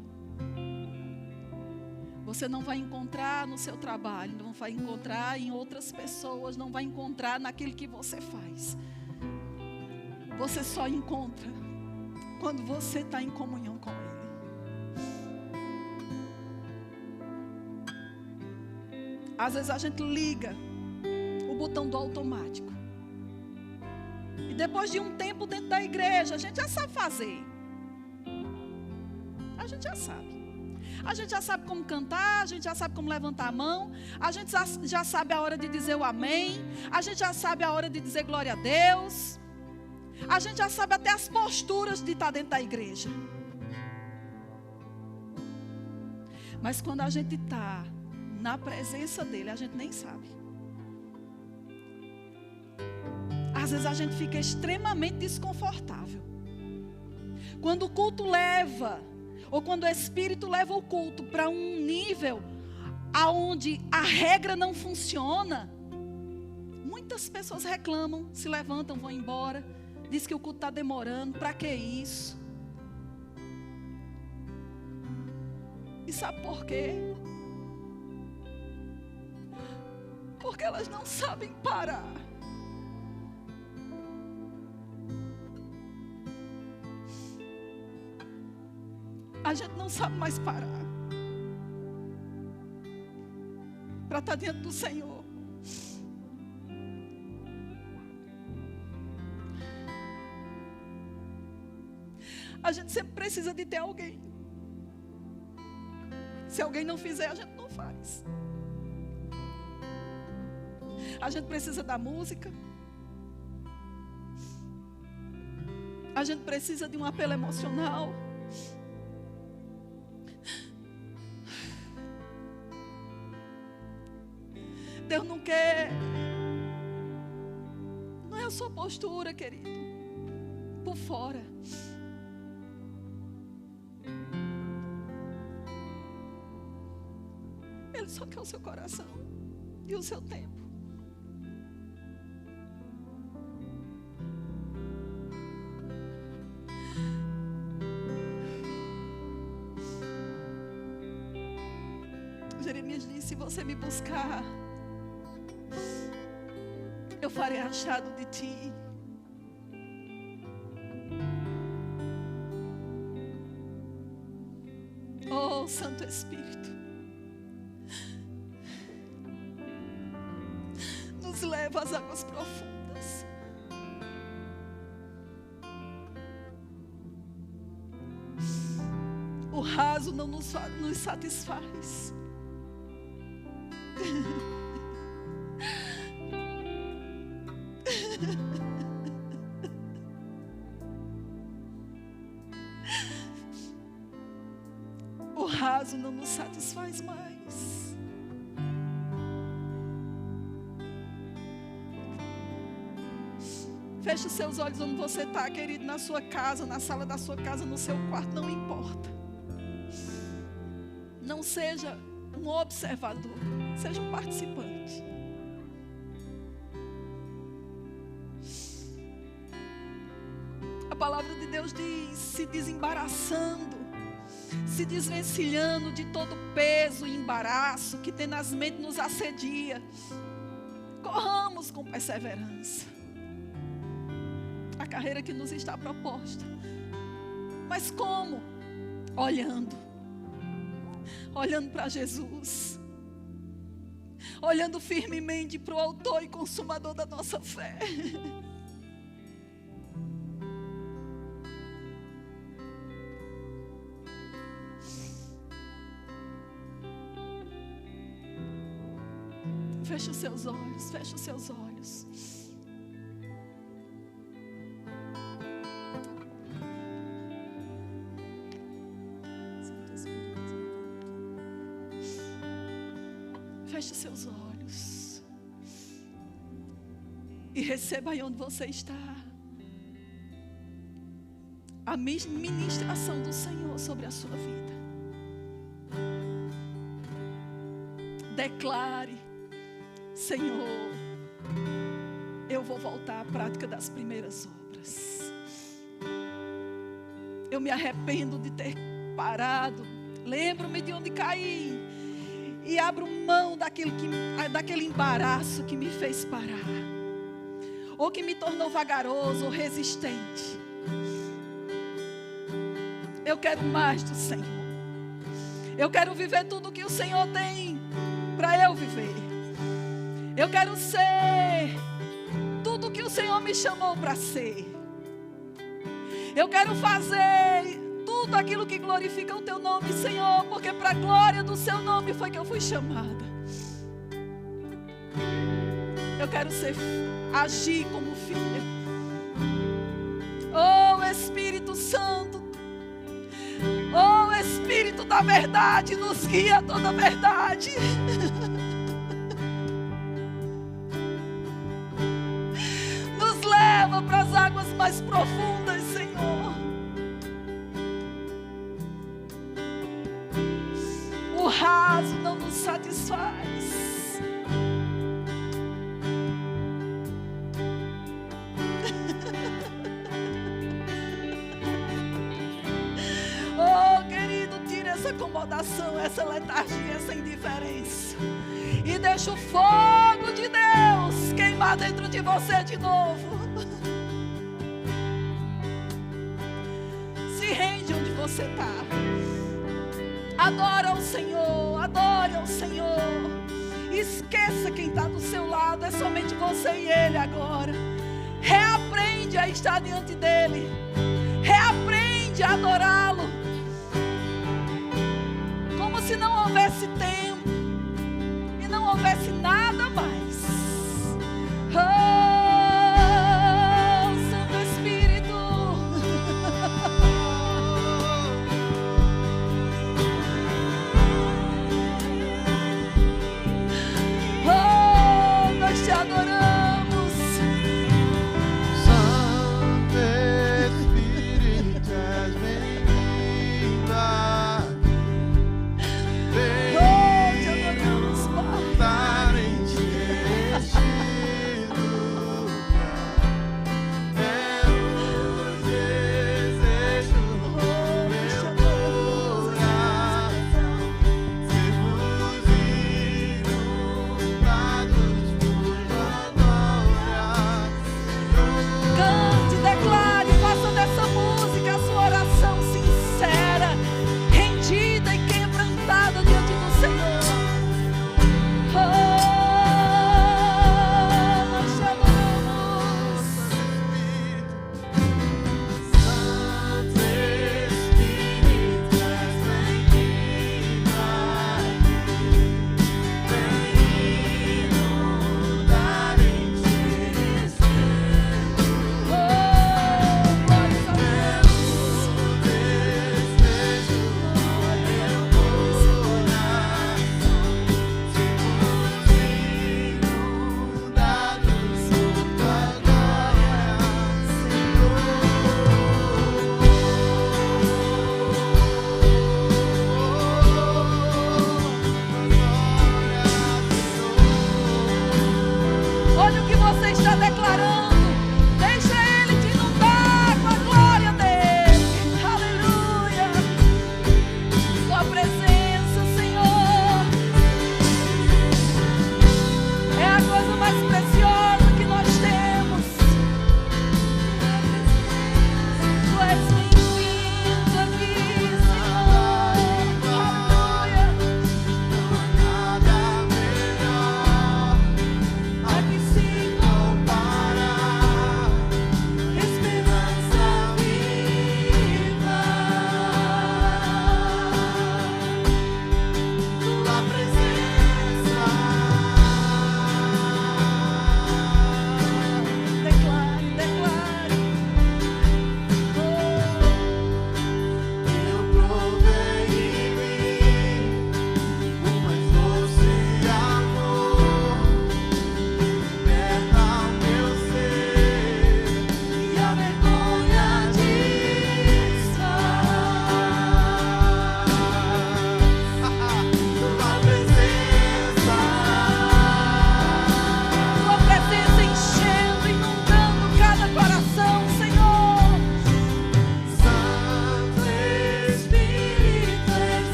você não vai encontrar no seu trabalho, não vai encontrar em outras pessoas, não vai encontrar naquilo que você faz. Você só encontra quando você está em comunhão com Ele. Às vezes a gente liga o botão do automático. E depois de um tempo dentro da igreja, a gente já sabe fazer. A gente já sabe. A gente já sabe como cantar, a gente já sabe como levantar a mão, a gente já sabe a hora de dizer o amém, a gente já sabe a hora de dizer glória a Deus, a gente já sabe até as posturas de estar dentro da igreja. Mas quando a gente está na presença dEle, a gente nem sabe. Às vezes a gente fica extremamente desconfortável. Quando o culto leva, ou quando o Espírito leva o culto para um nível aonde a regra não funciona, muitas pessoas reclamam, se levantam, vão embora, diz que o culto está demorando. Para que isso? E sabe por quê? Porque elas não sabem parar. A gente não sabe mais parar para estar diante do Senhor. A gente sempre precisa de ter alguém. Se alguém não fizer, a gente não faz. A gente precisa da música. A gente precisa de um apelo emocional. Deus não quer. Não é a sua postura, querido. Por fora. Ele só quer o seu coração e o seu tempo. Jeremias disse: se você me buscar, eu farei achado de ti. Oh, Santo Espírito, nos leva às águas profundas. O raso não nos satisfaz. O raso não nos satisfaz mais. Feche os seus olhos onde você está, querido, na sua casa, na sala da sua casa, no seu quarto, não importa. Não seja um observador, seja um participante. A palavra de Deus diz: se desembaraçando, se desvencilhando de todo peso e embaraço que tenazmente nos assedia, corramos com perseverança a carreira que nos está proposta. Mas como? Olhando para Jesus, olhando firmemente para o autor e consumador da nossa fé. Feche os seus olhos, feche os seus olhos. Feche os seus olhos e receba aí onde você está a ministração do Senhor sobre a sua vida. Declare: Senhor, eu vou voltar à prática das primeiras obras. Eu me arrependo de ter parado. Lembro-me de onde caí e abro mão daquele embaraço que me fez parar, ou que me tornou vagaroso ou resistente. Eu quero mais do Senhor. Eu quero viver tudo o que o Senhor tem para eu viver. Eu quero ser tudo o que o Senhor me chamou para ser. Eu quero fazer tudo aquilo que glorifica o teu nome, Senhor, porque para a glória do seu nome foi que eu fui chamada. Eu quero agir como filha. Oh, Espírito Santo, oh, Espírito da verdade, nos guia a toda a verdade. Nos leva para as águas mais profundas, Senhor. O raso não nos satisfaz. Oh, querido, tira essa acomodação, essa letargia, essa indiferença, e deixa o fogo de Deus queimar dentro de você de novo. Se rende onde você está. Adora ao Senhor, adore ao Senhor. Esqueça quem está do seu lado, é somente você e Ele agora. Reaprende a estar diante dEle. Reaprende a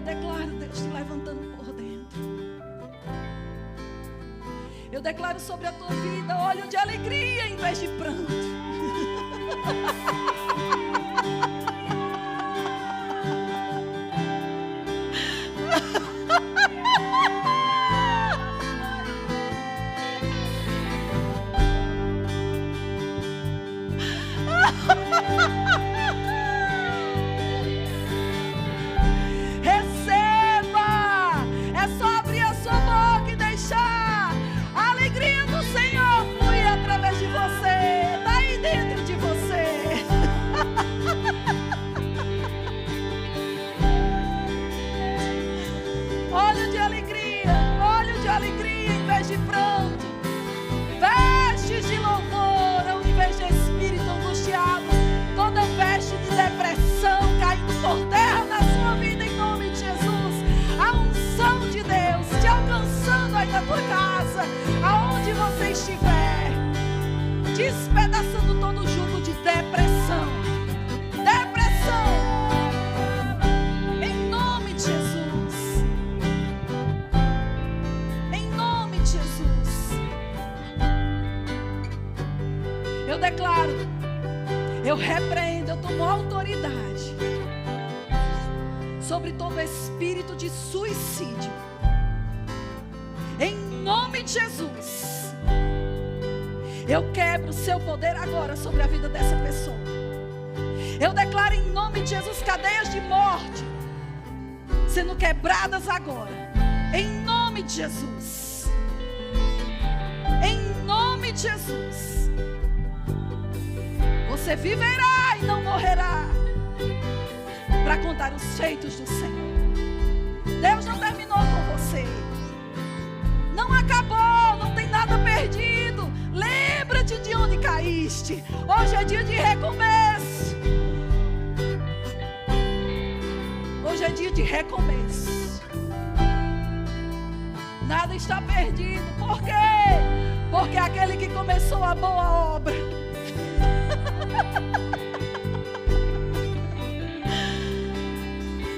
declaro Deus te levantando por dentro. Eu declaro sobre a tua vida óleo de alegria em vez de pranto. Despedaçando todo o jugo de depressão. Depressão. Em nome de Jesus. Em nome de Jesus. Eu declaro, eu repreendo, eu tomo autoridade sobre todo espírito de suicídio. Em nome de Jesus. Eu quebro o seu poder agora sobre a vida dessa pessoa. Eu declaro em nome de Jesus cadeias de morte sendo quebradas agora. Em nome de Jesus. Em nome de Jesus. Você viverá e não morrerá para contar os feitos do Senhor. Deus não terminou com você. Não acabou, não tem nada perdido. Lembra-te de onde caíste. Hoje é dia de recomeço. Hoje é dia de recomeço. Nada está perdido. Por quê? Porque aquele que começou a boa obra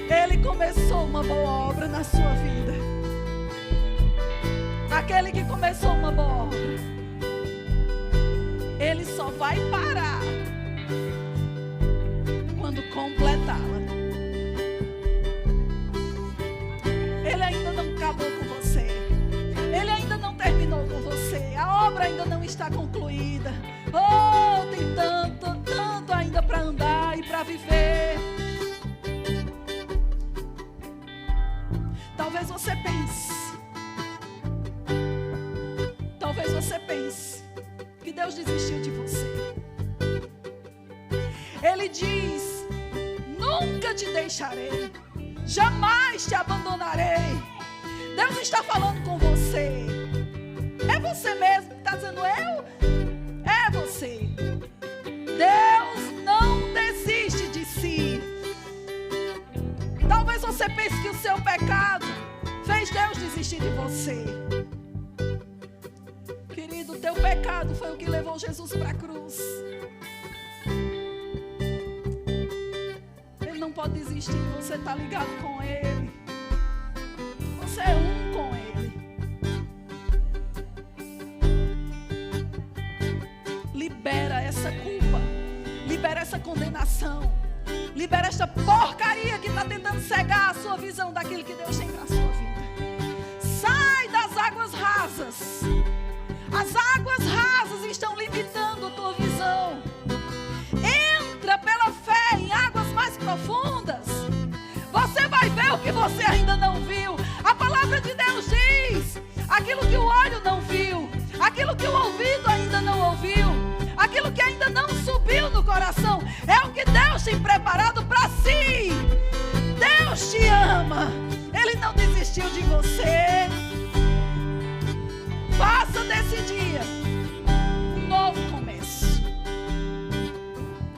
Ele começou uma boa obra na sua vida. Aquele que começou uma boa obra, Ele só vai parar quando completá-la. Ele ainda não acabou com você. Ele ainda não terminou com você. A obra ainda não está concluída. Oh, tem tanto ainda para andar e para viver. Talvez você pense que Deus desistiu de você. Ele diz: nunca te deixarei, jamais te abandonarei. Deus está falando com você. É você mesmo que está dizendo eu? É você. Deus não desiste de si. Talvez você pense que o seu pecado fez Deus desistir de você. Querido, o teu pecado foi o que levou Jesus para a cruz. Ele não pode desistir. Você está ligado com Ele. Você é um com Ele. Libera essa culpa. Libera essa condenação. Libera esta porcaria que está tentando cegar a sua visão daquilo que Deus tem para a sua vida. Sai das águas rasas. As águas rasas estão limitando a tua visão. Entra pela fé em águas mais profundas. Você vai ver o que você ainda não viu. A palavra de Deus diz: aquilo que o olho não viu, aquilo que o ouvido ainda não ouviu, aquilo que ainda não subiu no coração, é o que Deus tem preparado para si. Deus te ama. Ele não desistiu de você. Faça desse dia um novo começo.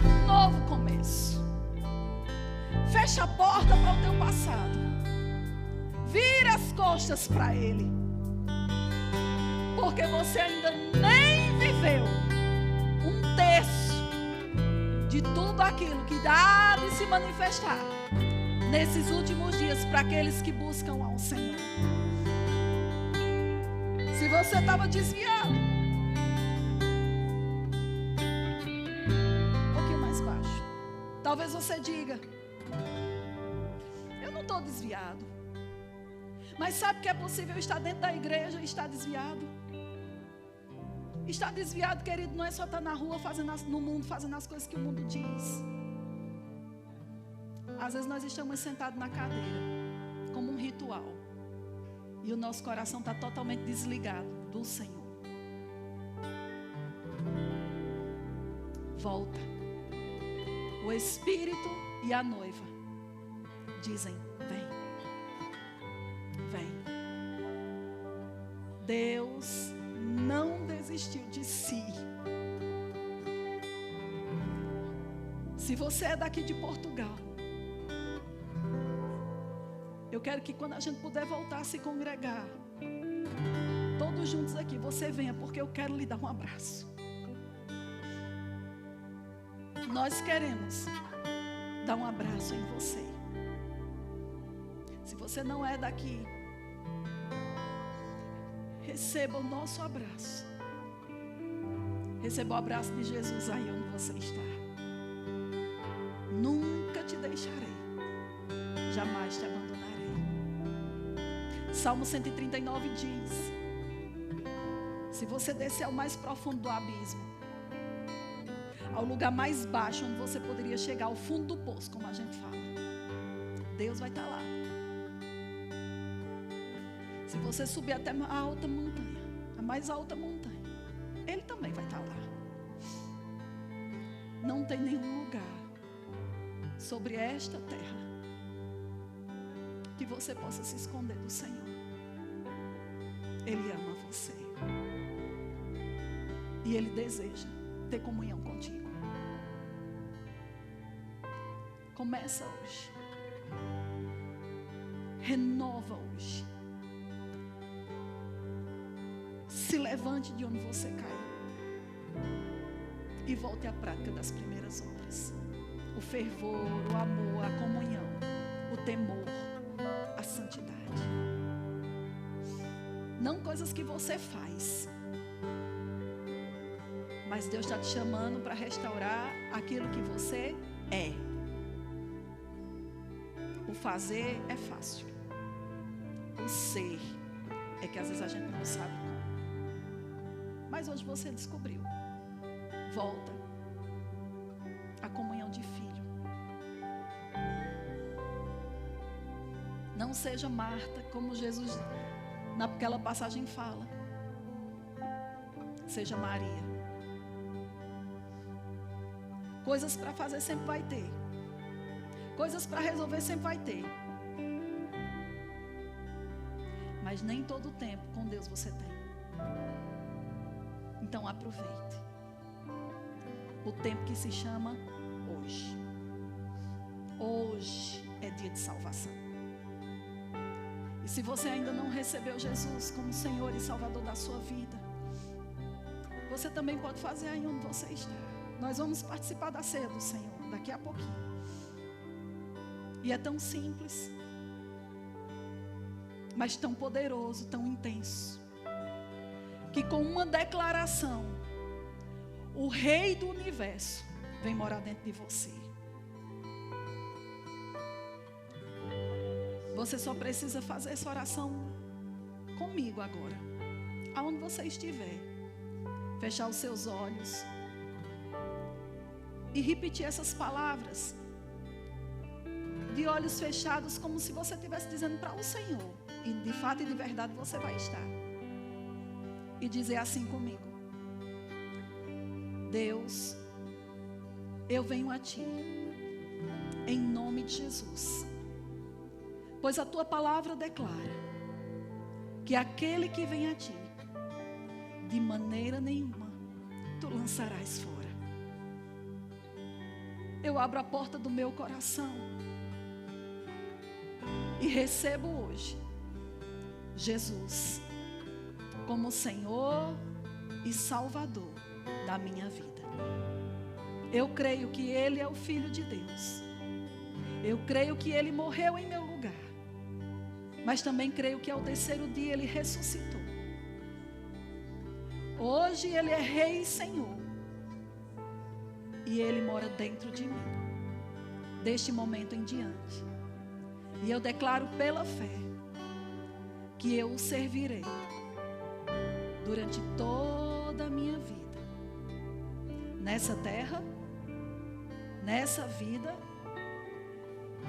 Um novo começo. Fecha a porta para o teu passado. Vira as costas para Ele. Porque você ainda nem viveu um terço de tudo aquilo que dá de se manifestar nesses últimos dias para aqueles que buscam ao Senhor. Se você estava desviado, um pouquinho mais baixo. Talvez você diga: eu não estou desviado. Mas sabe que é possível estar dentro da igreja e estar desviado? Estar desviado, querido, não é só estar na rua no mundo fazendo as coisas que o mundo diz. Às vezes nós estamos sentados na cadeira, como um ritual. E o nosso coração está totalmente desligado do Senhor. Volta. O Espírito e a noiva dizem: vem. Vem. Deus não desistiu de si. Se você é daqui de Portugal, eu quero que quando a gente puder voltar a se congregar, todos juntos aqui, você venha, porque eu quero lhe dar um abraço. Nós queremos dar um abraço em você. Se você não é daqui, receba o nosso abraço. Receba o abraço de Jesus aí onde você está. Nunca te deixarei, jamais te abandonarei. Salmo 139 diz: se você descer ao mais profundo do abismo, ao lugar mais baixo onde você poderia chegar, ao fundo do poço, como a gente fala, Deus vai estar lá. Se você subir até a alta montanha, a mais alta montanha, Ele também vai estar lá. Não tem nenhum lugar sobre esta terra que você possa se esconder do Senhor. Ele ama você. E Ele deseja ter comunhão contigo. Começa hoje. Renova hoje. Se levante de onde você caiu e volte à prática das primeiras obras. O fervor, o amor, a comunhão, o temor, a santidade. Não coisas que você faz, mas Deus está te chamando para restaurar aquilo que você é. O fazer é fácil. O ser é que às vezes a gente não sabe como. Mas hoje você descobriu. Volta à comunhão de filho. Não seja Marta, como Jesus naquela passagem fala. Seja Maria. Coisas para fazer sempre vai ter. Coisas para resolver sempre vai ter. Mas nem todo o tempo com Deus você tem. Então aproveite o tempo que se chama hoje. Hoje é dia de salvação. E se você ainda não recebeu Jesus como Senhor e Salvador da sua vida, você também pode fazer aí onde você está. Nós vamos participar da ceia do Senhor daqui a pouquinho. E é tão simples, mas tão poderoso, tão intenso, que com uma declaração, o Rei do Universo vem morar dentro de você. Você só precisa fazer essa oração comigo agora, aonde você estiver. Fechar os seus olhos e repetir essas palavras de olhos fechados, como se você estivesse dizendo para o Senhor. E de fato e de verdade você vai estar. E dizer assim comigo: Deus, eu venho a Ti, em nome de Jesus. Pois a Tua palavra declara que aquele que vem a Ti, de maneira nenhuma Tu lançarás fora. Eu abro a porta do meu coração e recebo hoje Jesus como Senhor e Salvador da minha vida. Eu creio que Ele é o Filho de Deus Eu creio que Ele morreu em meu lugar. Mas também creio que ao terceiro dia Ele ressuscitou. Hoje Ele é Rei e Senhor. E Ele mora dentro de mim. Deste momento em diante. E eu declaro pela fé que eu o servirei durante toda a minha vida. Nessa terra, nessa vida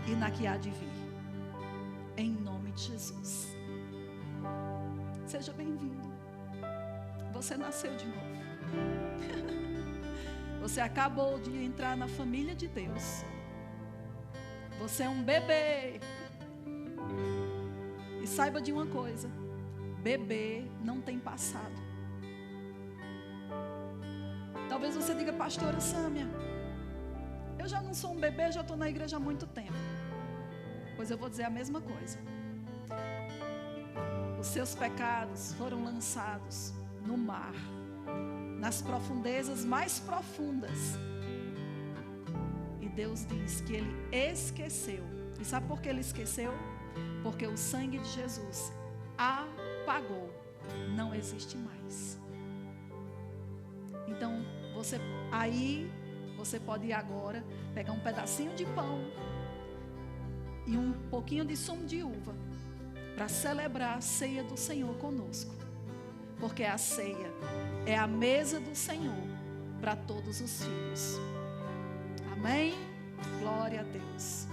e na que há de vir. Em nome de Jesus. Seja bem-vindo. Você nasceu de novo. Você acabou de entrar na família de Deus. Você é um bebê. E saiba de uma coisa: bebê não tem passado. Talvez você diga, pastora Sâmia, eu já não sou um bebê, já estou na igreja há muito tempo. Pois eu vou dizer a mesma coisa. Os seus pecados foram lançados no mar, nas profundezas mais profundas. E Deus diz que Ele esqueceu. E sabe por que Ele esqueceu? Porque o sangue de Jesus apagou. Não existe mais. Então, você pode ir agora, pegar um pedacinho de pão e um pouquinho de sumo de uva, para celebrar a ceia do Senhor conosco. Porque a ceia é a mesa do Senhor para todos os filhos. Amém? Glória a Deus.